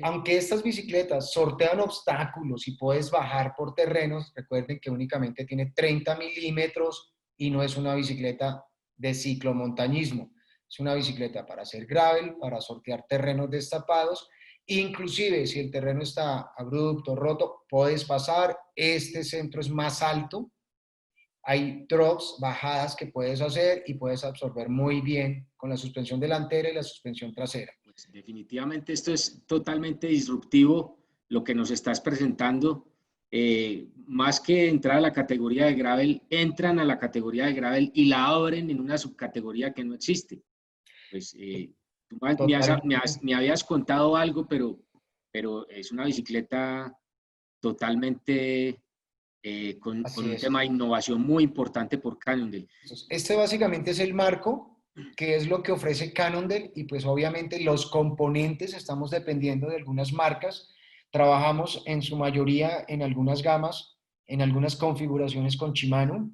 Aunque estas bicicletas sortean obstáculos y puedes bajar por terrenos, recuerden que únicamente tiene 30 milímetros y no es una bicicleta de ciclomontañismo. Es una bicicleta para hacer gravel, para sortear terrenos destapados. Inclusive, si el terreno está abrupto, roto, puedes pasar. Este centro es más alto. Hay drops, bajadas que puedes hacer y puedes absorber muy bien con la suspensión delantera y la suspensión trasera. Pues definitivamente esto es totalmente disruptivo lo que nos estás presentando. Más que entrar a la categoría de gravel, entran a la categoría de gravel y la abren en una subcategoría que no existe. Pues tú me habías contado algo, pero es una bicicleta totalmente con un tema de innovación muy importante por Cannondale. Este básicamente es el marco, que es lo que ofrece Cannondale, y pues obviamente los componentes estamos dependiendo de algunas marcas. Trabajamos en su mayoría en algunas gamas, en algunas configuraciones con Shimano,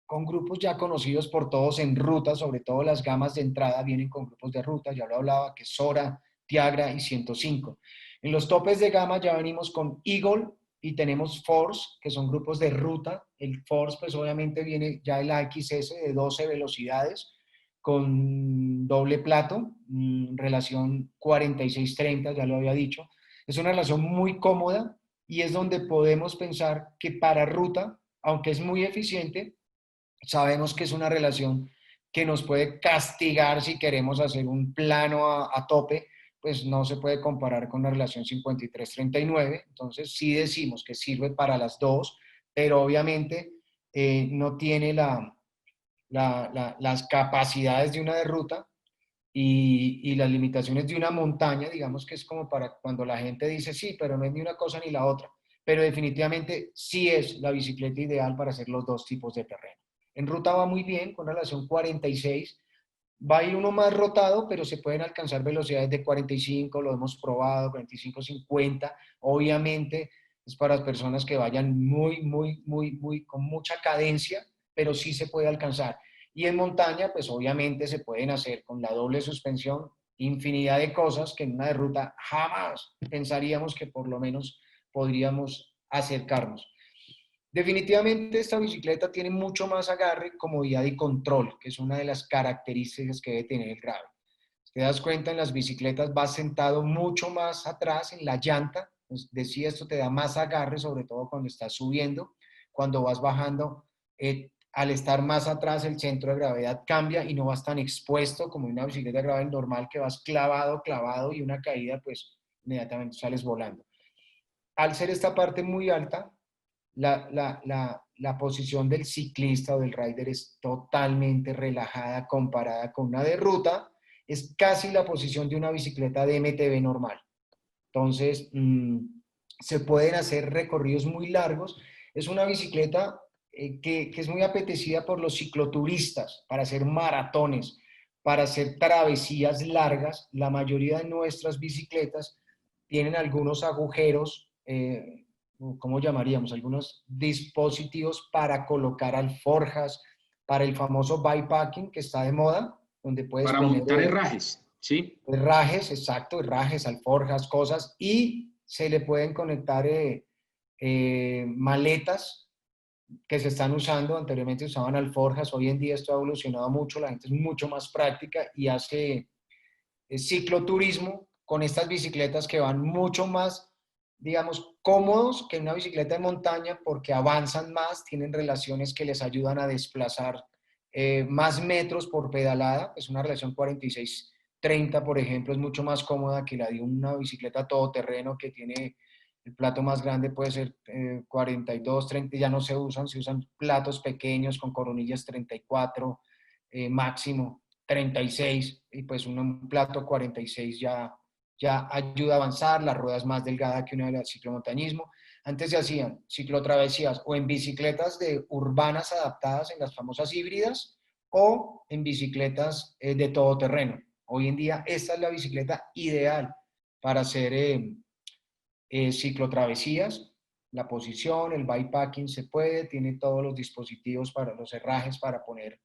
con grupos ya conocidos por todos en ruta, sobre todo las gamas de entrada vienen con grupos de ruta, ya lo hablaba, que es Sora, Tiagra y 105. En los topes de gama ya venimos con Eagle y tenemos Force, que son grupos de ruta. El Force pues obviamente viene ya el AXS de 12 velocidades con doble plato, relación 46-30, ya lo había dicho. Es una relación muy cómoda y es donde podemos pensar que para ruta aunque es muy eficiente, sabemos que es una relación que nos puede castigar si queremos hacer un plano a tope, pues no se puede comparar con la relación 53-39. Entonces sí decimos que sirve para las dos, pero obviamente no tiene las capacidades de una de ruta y las limitaciones de una montaña, digamos que es como para cuando la gente dice, sí, pero no es ni una cosa ni la otra, pero definitivamente sí es la bicicleta ideal para hacer los dos tipos de terreno. En ruta va muy bien, con relación 46, va a ir uno más rotado, pero se pueden alcanzar velocidades de 45, lo hemos probado, 45, 50, obviamente es para las personas que vayan con mucha cadencia, pero sí se puede alcanzar. Y en montaña, pues obviamente se pueden hacer con la doble suspensión infinidad de cosas que en una de ruta jamás pensaríamos que por lo menos podríamos acercarnos. Definitivamente esta bicicleta tiene mucho más agarre, comodidad y control, que es una de las características que debe tener el gravel. Si te das cuenta, en las bicicletas vas sentado mucho más atrás en la llanta, pues decía, esto te da más agarre, sobre todo cuando estás subiendo. Cuando vas bajando, al estar más atrás, el centro de gravedad cambia y no vas tan expuesto como en una bicicleta de gravel normal, que vas clavado, clavado, y una caída, pues inmediatamente sales volando. Al ser esta parte muy alta, la posición del ciclista o del rider es totalmente relajada comparada con una de ruta, es casi la posición de una bicicleta de MTB normal. Entonces, se pueden hacer recorridos muy largos. Es una bicicleta que es muy apetecida por los cicloturistas para hacer maratones, para hacer travesías largas. La mayoría de nuestras bicicletas tienen algunos agujeros, ¿cómo llamaríamos? Algunos dispositivos para colocar alforjas, para el famoso bikepacking que está de moda, donde puedes Para poner montar herrajes, ¿sí? herrajes, exacto, herrajes, alforjas, cosas, y se le pueden conectar maletas que se están usando. Anteriormente usaban alforjas, hoy en día esto ha evolucionado mucho, la gente es mucho más práctica y hace cicloturismo con estas bicicletas que van mucho más, digamos, cómodos que una bicicleta de montaña, porque avanzan más, tienen relaciones que les ayudan a desplazar más metros por pedalada. Es una relación 46-30, por ejemplo, es mucho más cómoda que la de una bicicleta todoterreno que tiene el plato más grande, puede ser 42, 30, ya no se usan, se usan platos pequeños con coronillas 34 máximo. 36, y pues un plato 46 ya ayuda a avanzar, la rueda es más delgada que una del ciclomontañismo. Antes se hacían ciclotravesías o en bicicletas urbanas adaptadas, en las famosas híbridas, o en bicicletas de todoterreno. Hoy en día esta es la bicicleta ideal para hacer ciclotravesías. La posición, el bikepacking se puede, tiene todos los dispositivos para los herrajes, para poner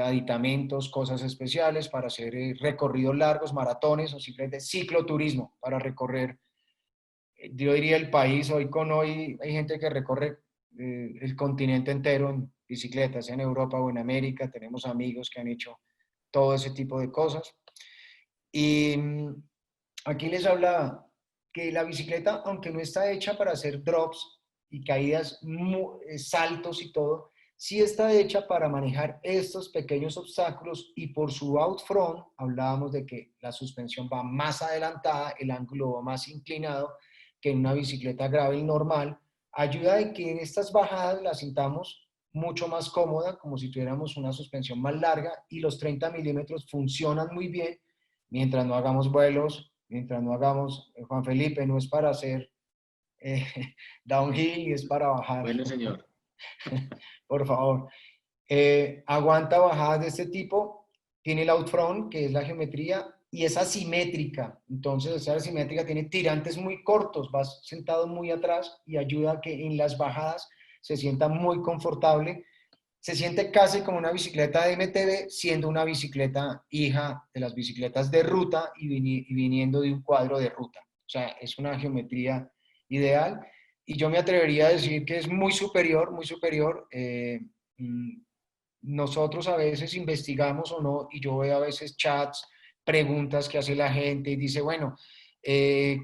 aditamentos, cosas especiales para hacer recorridos largos, maratones o simplemente cicloturismo para recorrer, yo diría el país. Hoy con hoy hay gente que recorre el continente entero en bicicleta, sea en Europa o en América. Tenemos amigos que han hecho todo ese tipo de cosas. Y aquí les hablaba que la bicicleta, aunque no está hecha para hacer drops y caídas, saltos y todo, sí está hecha para manejar estos pequeños obstáculos, y por su out front, hablábamos de que la suspensión va más adelantada, el ángulo va más inclinado que en una bicicleta gravel normal, ayuda a que en estas bajadas la sintamos mucho más cómoda, como si tuviéramos una suspensión más larga, y los 30 milímetros funcionan muy bien mientras no hagamos vuelos, mientras no hagamos, Juan Felipe, no es para hacer eh, downhill, es para bajar. Bueno, señor. Por favor. Aguanta bajadas de este tipo, tiene el out front, que es la geometría, y es asimétrica. Entonces, esa asimétrica tiene tirantes muy cortos, vas sentado muy atrás y ayuda a que en las bajadas se sienta muy confortable. Se siente casi como una bicicleta de MTB, siendo una bicicleta hija de las bicicletas de ruta y viniendo de un cuadro de ruta. O sea, es una geometría ideal. Y yo me atrevería a decir que es muy superior, muy superior. Nosotros a veces investigamos o no, y yo veo a veces chats, preguntas que hace la gente y dice, bueno,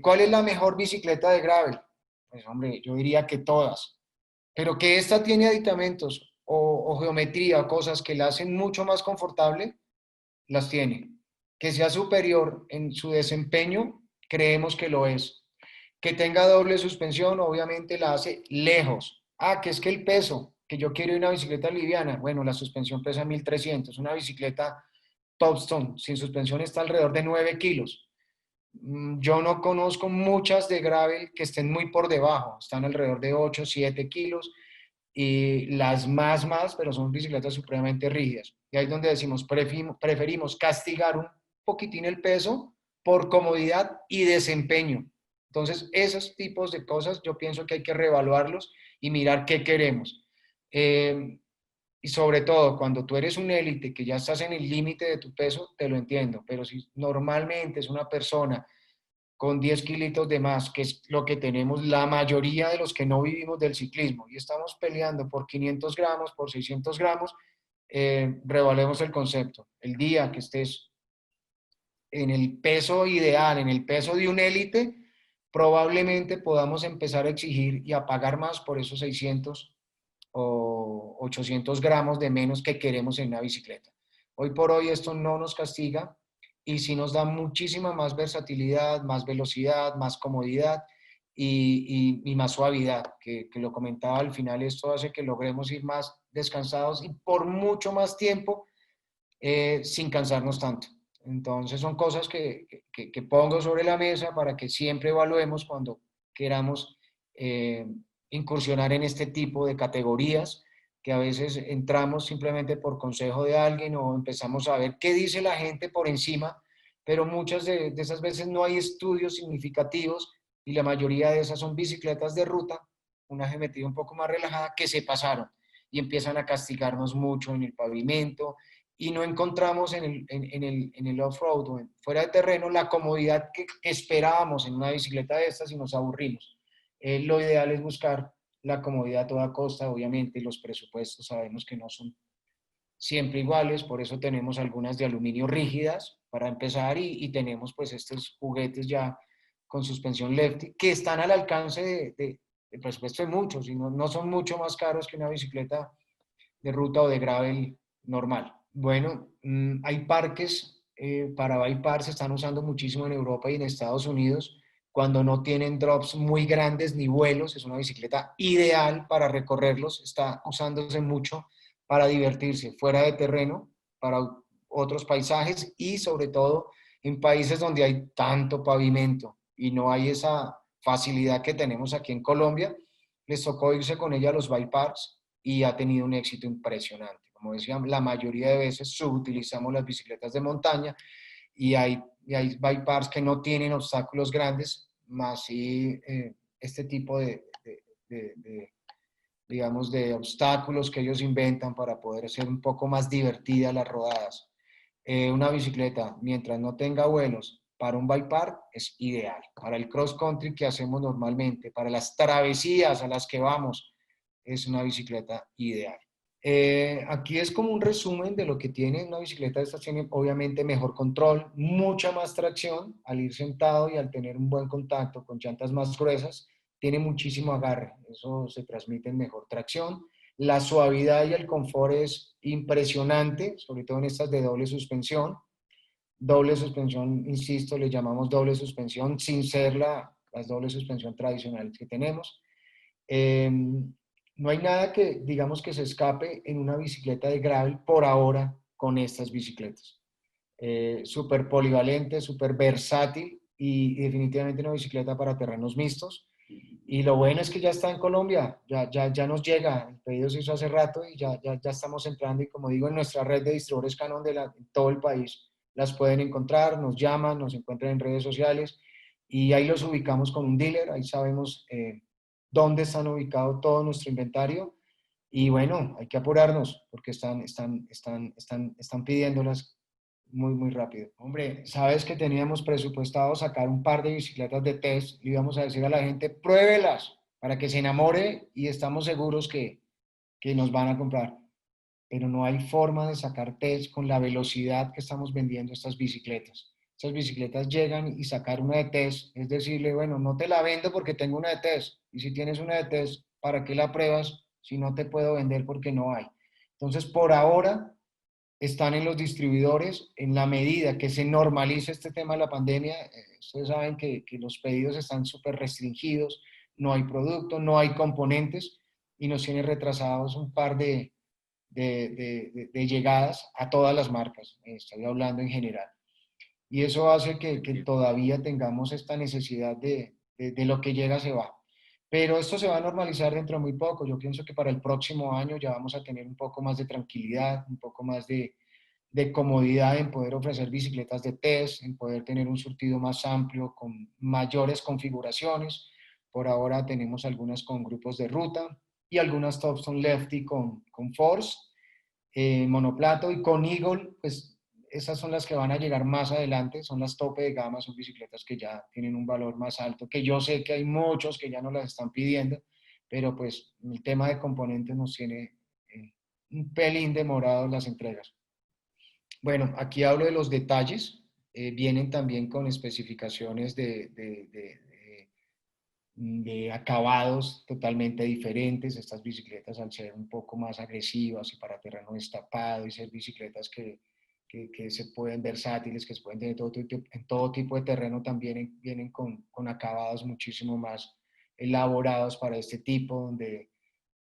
¿cuál es la mejor bicicleta de gravel? Pues hombre, yo diría que todas. pero que esta tiene aditamentos o geometría o cosas que la hacen mucho más confortable, las tiene. Que sea superior en su desempeño, creemos que lo es. Que tenga doble suspensión, obviamente la hace lejos. Ah, que es que el peso, que yo quiero una bicicleta liviana, bueno, la suspensión pesa 1300, una bicicleta Topstone sin suspensión está alrededor de 9 kilos. Yo no conozco muchas de gravel que estén muy por debajo, están alrededor de 8, 7 kilos y las más, pero son bicicletas supremamente rígidas. Y ahí es donde decimos, preferimos castigar un poquitín el peso por comodidad y desempeño. Entonces, esos tipos de cosas yo pienso que hay que reevaluarlos y mirar qué queremos. Y sobre todo, cuando tú eres un élite, que ya estás en el límite de tu peso, te lo entiendo, pero si normalmente es una persona con 10 kilitos de más, que es lo que tenemos la mayoría de los que no vivimos del ciclismo, y estamos peleando por 500 gramos, por 600 gramos, revalemos el concepto. El día que estés en el peso ideal, en el peso de un élite, probablemente podamos empezar a exigir y a pagar más por esos 600 o 800 gramos de menos que queremos en una bicicleta. Hoy por hoy esto no nos castiga y sí nos da muchísima más versatilidad, más velocidad, más comodidad y más suavidad, que lo comentaba al final, esto hace que logremos ir más descansados y por mucho más tiempo sin cansarnos tanto. Entonces son cosas que pongo sobre la mesa para que siempre evaluemos cuando queramos incursionar en este tipo de categorías, que a veces entramos simplemente por consejo de alguien o empezamos a ver qué dice la gente por encima, pero muchas de esas veces no hay estudios significativos y la mayoría de esas son bicicletas de ruta, una geometría un poco más relajada, que se pasaron y empiezan a castigarnos mucho en el pavimento, y no encontramos en el off-road o fuera de terreno la comodidad que esperábamos en una bicicleta de estas y nos aburrimos. Lo ideal es buscar la comodidad a toda costa, obviamente los presupuestos sabemos que no son siempre iguales, por eso tenemos algunas de aluminio rígidas para empezar y tenemos pues estos juguetes ya con suspensión lefty que están al alcance de presupuesto de muchos y no son mucho más caros que una bicicleta de ruta o de gravel normal. Bueno, hay parques para bypass, se están usando muchísimo en Europa y en Estados Unidos cuando no tienen drops muy grandes ni vuelos. Es una bicicleta ideal para recorrerlos, está usándose mucho para divertirse fuera de terreno, para otros paisajes y sobre todo en países donde hay tanto pavimento y no hay esa facilidad que tenemos aquí en Colombia. Les tocó irse con ella a los bypass y ha tenido un éxito impresionante. Como decía, la mayoría de veces subutilizamos las bicicletas de montaña y hay bypass que no tienen obstáculos grandes, más sí este tipo digamos, de obstáculos que ellos inventan para poder hacer un poco más divertidas las rodadas. Una bicicleta, mientras no tenga vuelos, para un bypass es ideal. Para el cross country que hacemos normalmente, para las travesías a las que vamos, es una bicicleta ideal. Aquí es como un resumen de lo que tiene una bicicleta. Esta tiene obviamente mejor control, mucha más tracción al ir sentado y al tener un buen contacto con llantas más gruesas, tiene muchísimo agarre, eso se transmite en mejor tracción. La suavidad y el confort es impresionante, sobre todo en estas de doble suspensión. Doble suspensión, insisto, le llamamos doble suspensión sin ser las doble suspensión tradicionales que tenemos. No hay nada que, digamos, que se escape en una bicicleta de gravel por ahora con estas bicicletas. Súper polivalente, súper versátil y definitivamente una bicicleta para terrenos mixtos. Y lo bueno es que ya está en Colombia, ya nos llega, el pedido se hizo hace rato y ya estamos entrando y como digo, en nuestra red de distribuidores Canon en todo el país las pueden encontrar, nos llaman, nos encuentran en redes sociales y ahí los ubicamos con un dealer, ahí sabemos dónde están ubicados todo nuestro inventario y bueno, hay que apurarnos porque están pidiéndolas muy rápido. Hombre, sabes que teníamos presupuestado sacar un par de bicicletas de test, le íbamos a decir a la gente, pruébelas para que se enamore y estamos seguros que nos van a comprar. Pero no hay forma de sacar test con la velocidad que estamos vendiendo estas bicicletas. Estas bicicletas llegan y sacar una de test, es decirle, bueno, no te la vendo porque tengo una de test. Y si tienes una de test, ¿para qué la pruebas si no te puedo vender porque no hay. Entonces, por ahora están en los distribuidores. En la medida que se normalice este tema de la pandemia, ustedes saben que los pedidos están súper restringidos, no hay producto, no hay componentes y nos tiene retrasados un par de llegadas a todas las marcas, estoy hablando en general. Y eso hace que todavía tengamos esta necesidad de lo que llega se va. Pero esto se va a normalizar dentro de muy poco. Yo pienso que para el próximo año ya vamos a tener un poco más de tranquilidad, un poco más de comodidad en poder ofrecer bicicletas de test, en poder tener un surtido más amplio con mayores configuraciones. Por ahora tenemos algunas con grupos de ruta y algunas Topstone Lefty con Force, monoplato, y con Eagle, pues esas son las que van a llegar más adelante, son las tope de gama, son bicicletas que ya tienen un valor más alto, que yo sé que hay muchos que ya no las están pidiendo, pero pues el tema de componentes nos tiene un pelín demorado las entregas. Bueno, aquí hablo de los detalles, vienen también con especificaciones de acabados totalmente diferentes. Estas bicicletas, al ser un poco más agresivas y para terreno destapado y ser bicicletas que se pueden versátiles, que se pueden tener en todo tipo de terreno, también vienen con acabados muchísimo más elaborados para este tipo, donde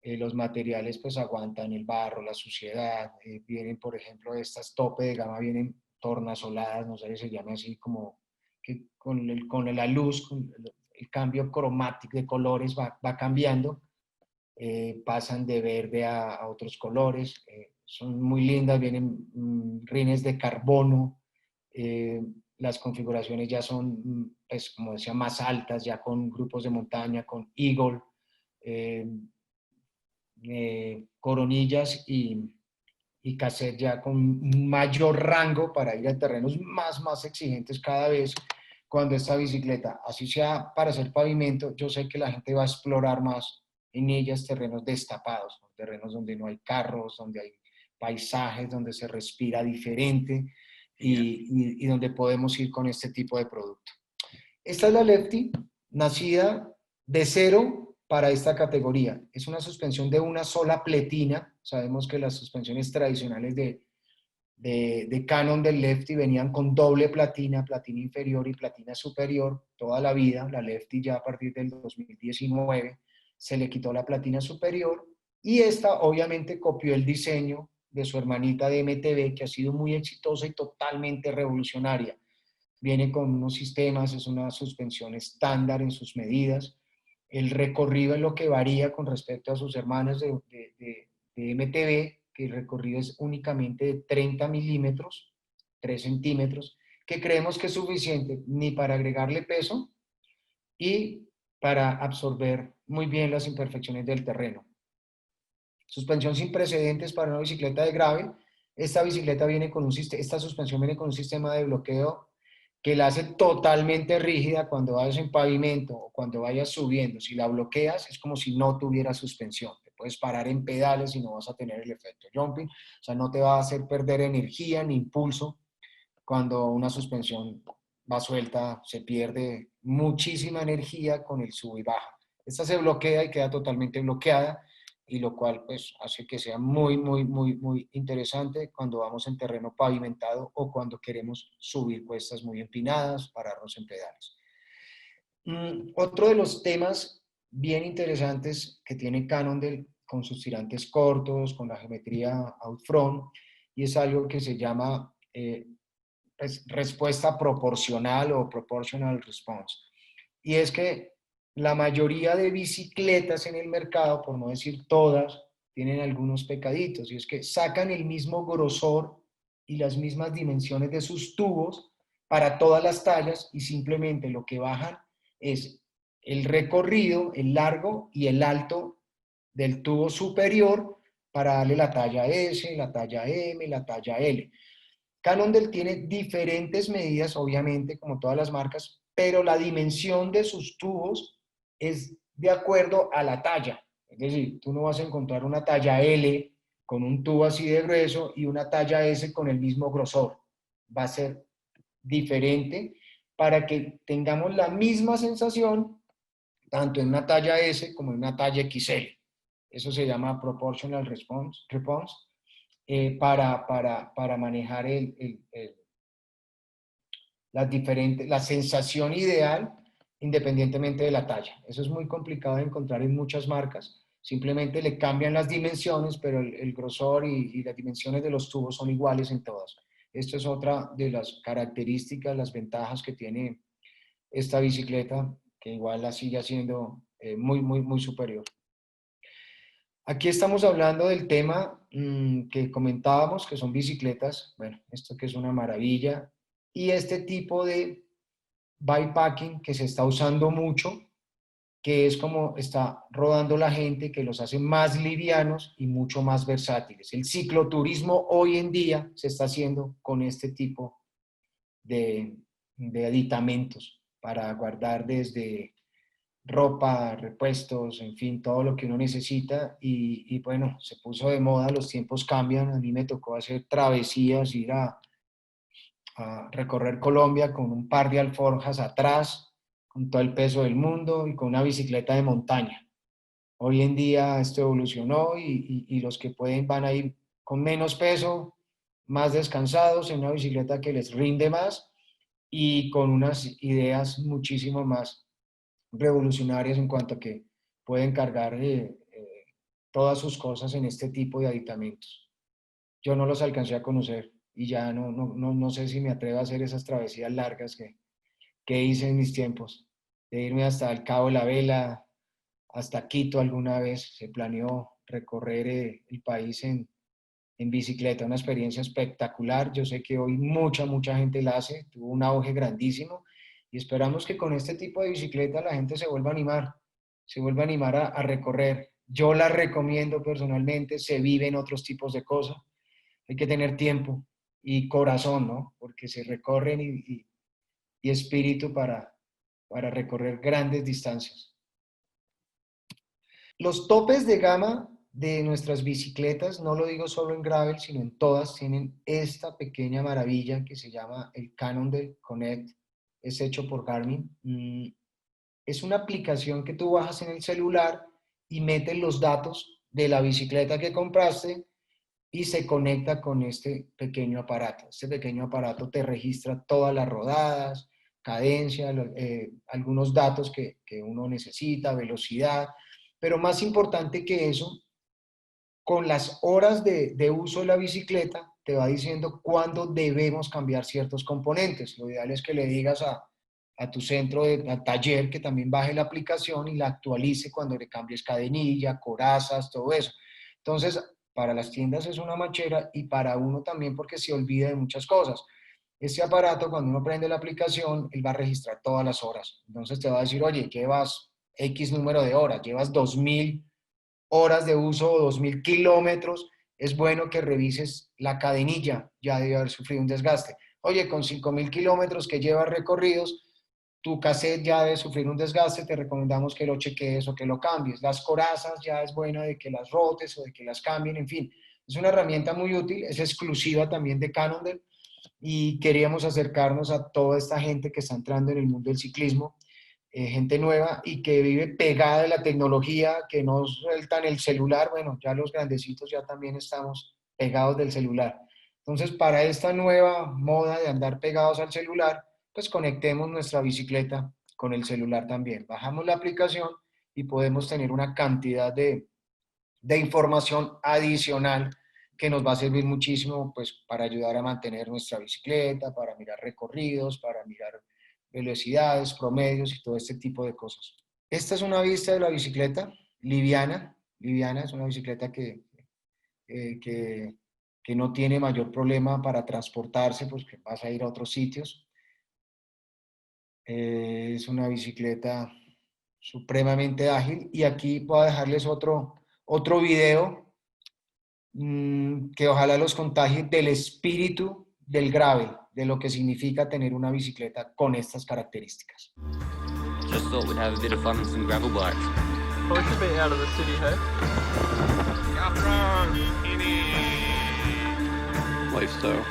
los materiales pues aguantan el barro, la suciedad. Vienen, por ejemplo, estas tope de gama, vienen tornasoladas, no sé si se llama así, como que con la luz, con el cambio cromático de colores va cambiando, pasan de verde a otros colores, son muy lindas, vienen rines de carbono, las configuraciones ya son, pues, como decía, más altas, ya con grupos de montaña, con Eagle, coronillas y cassette ya con mayor rango para ir a terrenos más exigentes cada vez. Cuando esta bicicleta, así sea para hacer pavimento, yo sé que la gente va a explorar más en ellas terrenos destapados, terrenos donde no hay carros, donde hay paisajes, donde se respira diferente y donde podemos ir con este tipo de producto. Esta es la Lefty, nacida de cero para esta categoría. Es una suspensión de una sola pletina. Sabemos que las suspensiones tradicionales de Canon del Lefty venían con doble platina, platina inferior y platina superior toda la vida. La Lefty ya a partir del 2019 se le quitó la platina superior y esta obviamente copió el diseño de su hermanita de MTB, que ha sido muy exitosa y totalmente revolucionaria. Viene con unos sistemas, es una suspensión estándar en sus medidas. El recorrido es lo que varía con respecto a sus hermanas de MTB, que el recorrido es únicamente de 30 milímetros, 3 centímetros, que creemos que es suficiente ni para agregarle peso y para absorber muy bien las imperfecciones del terreno. Suspensión sin precedentes para una bicicleta de gravel. Esta bicicleta viene con esta suspensión viene con un sistema de bloqueo que la hace totalmente rígida cuando vayas en pavimento o cuando vayas subiendo. Si la bloqueas, es como si no tuviera suspensión. Te puedes parar en pedales y no vas a tener el efecto jumping. O sea, no te va a hacer perder energía ni impulso. Cuando una suspensión va suelta, se pierde muchísima energía con el sub y baja. Esta se bloquea y queda totalmente bloqueada, y lo cual pues hace que sea muy interesante cuando vamos en terreno pavimentado o cuando queremos subir cuestas muy empinadas, pararnos en pedales. Otro de los temas bien interesantes que tiene Cannondale con sus tirantes cortos, con la geometría out front, y es algo que se llama pues, respuesta proporcional o proportional response. Y es que la mayoría de bicicletas en el mercado, por no decir todas, tienen algunos pecaditos, y es que sacan el mismo grosor y las mismas dimensiones de sus tubos para todas las tallas, y simplemente lo que bajan es el recorrido, el largo y el alto del tubo superior para darle la talla S, la talla M, la talla L. Cannondale tiene diferentes medidas, obviamente, como todas las marcas, pero la dimensión de sus tubos es de acuerdo a la talla. Es decir, tú no vas a encontrar una talla L con un tubo así de grueso y una talla S con el mismo grosor. Va a ser diferente para que tengamos la misma sensación tanto en una talla S como en una talla XL. eso se llama Proportional Response, para manejar la sensación ideal independientemente de la talla. Eso es muy complicado de encontrar en muchas marcas. Simplemente le cambian las dimensiones, pero el grosor y las dimensiones de los tubos son iguales en todas. Esto es otra de las características, las ventajas que tiene esta bicicleta, que igual la sigue siendo muy superior. Aquí estamos hablando del tema que comentábamos, que son bicicletas. Bueno, esto que es una maravilla. Y este tipo de bikepacking que se está usando mucho, que es como está rodando la gente, que los hace más livianos y mucho más versátiles. El cicloturismo hoy en día se está haciendo con este tipo de aditamentos para guardar desde ropa, repuestos, en fin, todo lo que uno necesita. Y bueno, se puso de moda, los tiempos cambian. A mí me tocó hacer travesías, ir a recorrer Colombia con un par de alforjas atrás, con todo el peso del mundo y con una bicicleta de montaña. Hoy en día esto evolucionó y los que pueden van a ir con menos peso, más descansados, en una bicicleta que les rinde más y con unas ideas muchísimo más revolucionarias en cuanto a que pueden cargar todas sus cosas en este tipo de aditamentos. Yo no los alcancé a conocer y ya no sé si me atrevo a hacer esas travesías largas que hice en mis tiempos, de irme hasta el Cabo de la Vela, hasta Quito alguna vez. Se planeó recorrer el país en bicicleta, una experiencia espectacular. Yo sé que hoy mucha gente la hace, tuvo un auge grandísimo y esperamos que con este tipo de bicicleta la gente se vuelva a animar a recorrer. Yo la recomiendo personalmente, se viven otros tipos de cosas, hay que tener tiempo y corazón, ¿no? Porque se recorren y espíritu para recorrer grandes distancias. Los topes de gama de nuestras bicicletas, no lo digo solo en gravel, sino en todas, tienen esta pequeña maravilla que se llama el Cannondale Connect. Es hecho por Garmin. Es una aplicación que tú bajas en el celular y metes los datos de la bicicleta que compraste y se conecta con este pequeño aparato. Este pequeño aparato te registra todas las rodadas, cadencia, algunos datos que uno necesita, velocidad, pero más importante que eso, con las horas de uso de la bicicleta, te va diciendo cuándo debemos cambiar ciertos componentes. Lo ideal es que le digas a tu centro, al taller, que también baje la aplicación y la actualice cuando le cambies cadenilla, corazas, todo eso. Entonces, para las tiendas es una manchera y para uno también porque se olvida de muchas cosas. Este aparato, cuando uno prende la aplicación, él va a registrar todas las horas. Entonces te va a decir, oye, llevas X número de horas, llevas 2000 horas de uso o 2000 kilómetros, es bueno que revises la cadenilla, ya debe haber sufrido un desgaste. Oye, con 5000 kilómetros que llevas recorridos, tu cassette ya debe sufrir un desgaste, te recomendamos que lo chequees o que lo cambies. Las corazas ya es bueno de que las rotes o de que las cambien, en fin. Es una herramienta muy útil, es exclusiva también de Cannondale y queríamos acercarnos a toda esta gente que está entrando en el mundo del ciclismo, gente nueva y que vive pegada de la tecnología, que no sueltan el celular. Bueno, ya los grandecitos ya también estamos pegados del celular. Entonces, para esta nueva moda de andar pegados al celular, pues conectemos nuestra bicicleta con el celular también. Bajamos la aplicación y podemos tener una cantidad de información adicional que nos va a servir muchísimo pues, para ayudar a mantener nuestra bicicleta, para mirar recorridos, para mirar velocidades, promedios y todo este tipo de cosas. Esta es una vista de la bicicleta, liviana, es una bicicleta que no tiene mayor problema para transportarse, pues que vas a ir a otros sitios. Es una bicicleta supremamente ágil y aquí voy a dejarles otro video que ojalá los contagie del espíritu del gravel, de lo que significa tener una bicicleta con estas características. Just thought we'd have a bit of fun with some gravel bikes. Well, it's a bit out of the city, hey? Lifestyle.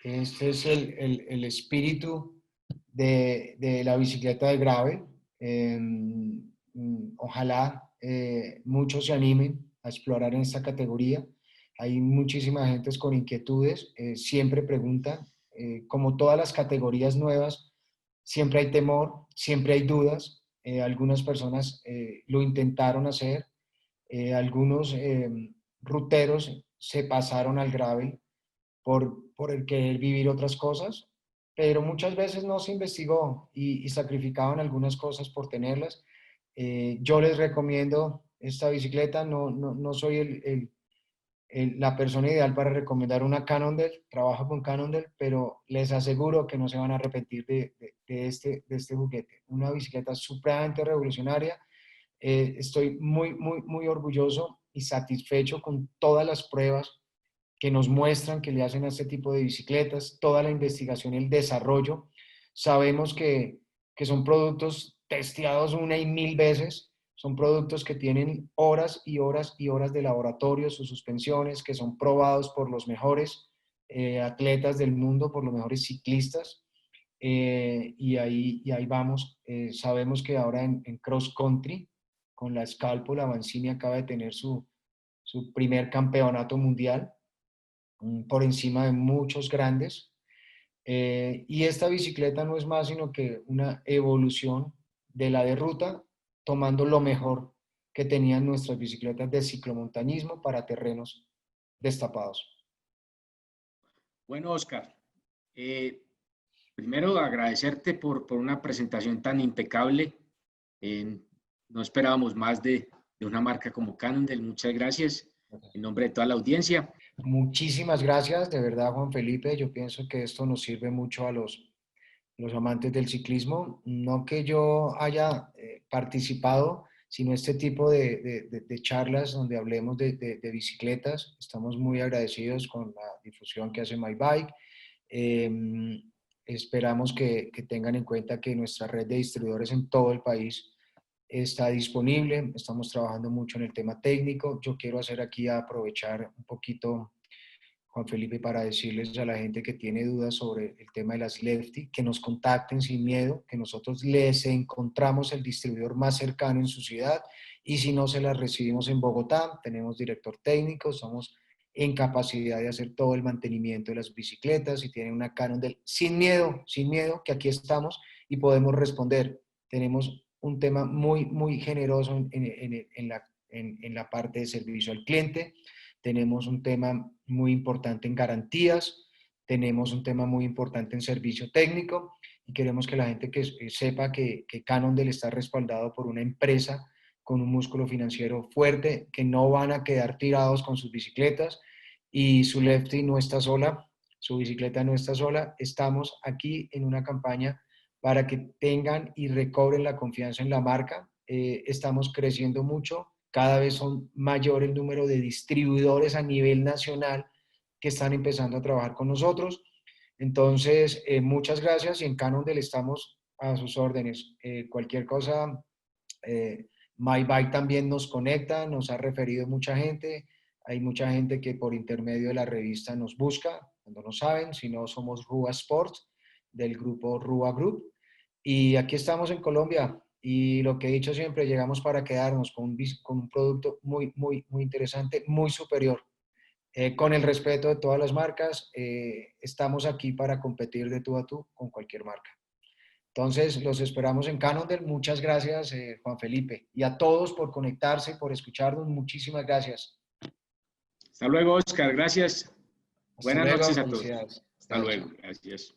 Este es el espíritu de la bicicleta de gravel. Ojalá muchos se animen a explorar en esta categoría. Hay muchísima gente con inquietudes, siempre preguntan. Como todas las categorías nuevas, siempre hay temor, siempre hay dudas. Algunas personas lo intentaron hacer, algunos ruteros se pasaron al gravel por el querer vivir otras cosas, pero muchas veces no se investigó y sacrificaban algunas cosas por tenerlas. Yo les recomiendo esta bicicleta, no soy la persona ideal para recomendar una Cannondale, trabajo con Cannondale, pero les aseguro que no se van a arrepentir de este juguete. Una bicicleta supremamente revolucionaria. Estoy muy orgulloso y satisfecho con todas las pruebas que nos muestran que le hacen a este tipo de bicicletas, toda la investigación y el desarrollo. Sabemos que son productos testeados una y mil veces, son productos que tienen horas y horas y horas de laboratorio, sus suspensiones, que son probados por los mejores atletas del mundo, por los mejores ciclistas, y ahí vamos. Sabemos que ahora en cross country, con la Scalpo, la Avancini acaba de tener su primer campeonato mundial, por encima de muchos grandes. Y esta bicicleta no es más sino que una evolución de la de ruta, tomando lo mejor que tenían nuestras bicicletas de ciclomontañismo para terrenos destapados. Bueno, Oscar, primero agradecerte por una presentación tan impecable. No esperábamos más de una marca como Cannondale. Muchas gracias en nombre de toda la audiencia. Muchísimas gracias, de verdad, Juan Felipe. Yo pienso que esto nos sirve mucho a los amantes del ciclismo. No que yo haya participado, sino este tipo de charlas donde hablemos de bicicletas. Estamos muy agradecidos con la difusión que hace MyBike. Esperamos que tengan en cuenta que nuestra red de distribuidores en todo el país está disponible. Estamos trabajando mucho en el tema técnico. Yo quiero aprovechar un poquito, Juan Felipe, para decirles a la gente que tiene dudas sobre el tema de las Lefty, que nos contacten sin miedo, que nosotros les encontramos el distribuidor más cercano en su ciudad, y si no, se las recibimos en Bogotá. Tenemos director técnico, estamos en capacidad de hacer todo el mantenimiento de las bicicletas. Si tienen una Cannondale, sin miedo, que aquí estamos y podemos responder. Tenemos un tema muy generoso en la parte de servicio al cliente. Tenemos un tema muy importante en garantías, tenemos un tema muy importante en servicio técnico, y queremos que la gente que sepa que Cannondale está respaldado por una empresa con un músculo financiero fuerte, que no van a quedar tirados con sus bicicletas, y su Lefty no está sola, su bicicleta no está sola. Estamos aquí en una campaña para que tengan y recobren la confianza en la marca. Estamos creciendo mucho, cada vez son mayor el número de distribuidores a nivel nacional que están empezando a trabajar con nosotros. Entonces, muchas gracias, y en Cannondale estamos a sus órdenes. Cualquier cosa, MyBike también nos conecta, nos ha referido mucha gente. Hay mucha gente que por intermedio de la revista nos busca, cuando no saben. Si no, somos Rua Sport, del grupo Rua Group. Y aquí estamos en Colombia, y lo que he dicho siempre, llegamos para quedarnos con un producto muy interesante, muy superior. Con el respeto de todas las marcas, estamos aquí para competir de tú a tú con cualquier marca. Entonces, los esperamos en Cannondale. Muchas gracias, Juan Felipe. Y a todos por conectarse, por escucharnos. Muchísimas gracias. Hasta luego, Oscar. Gracias. Buenas noches a todos. Felicidades. Hasta luego. Gracias.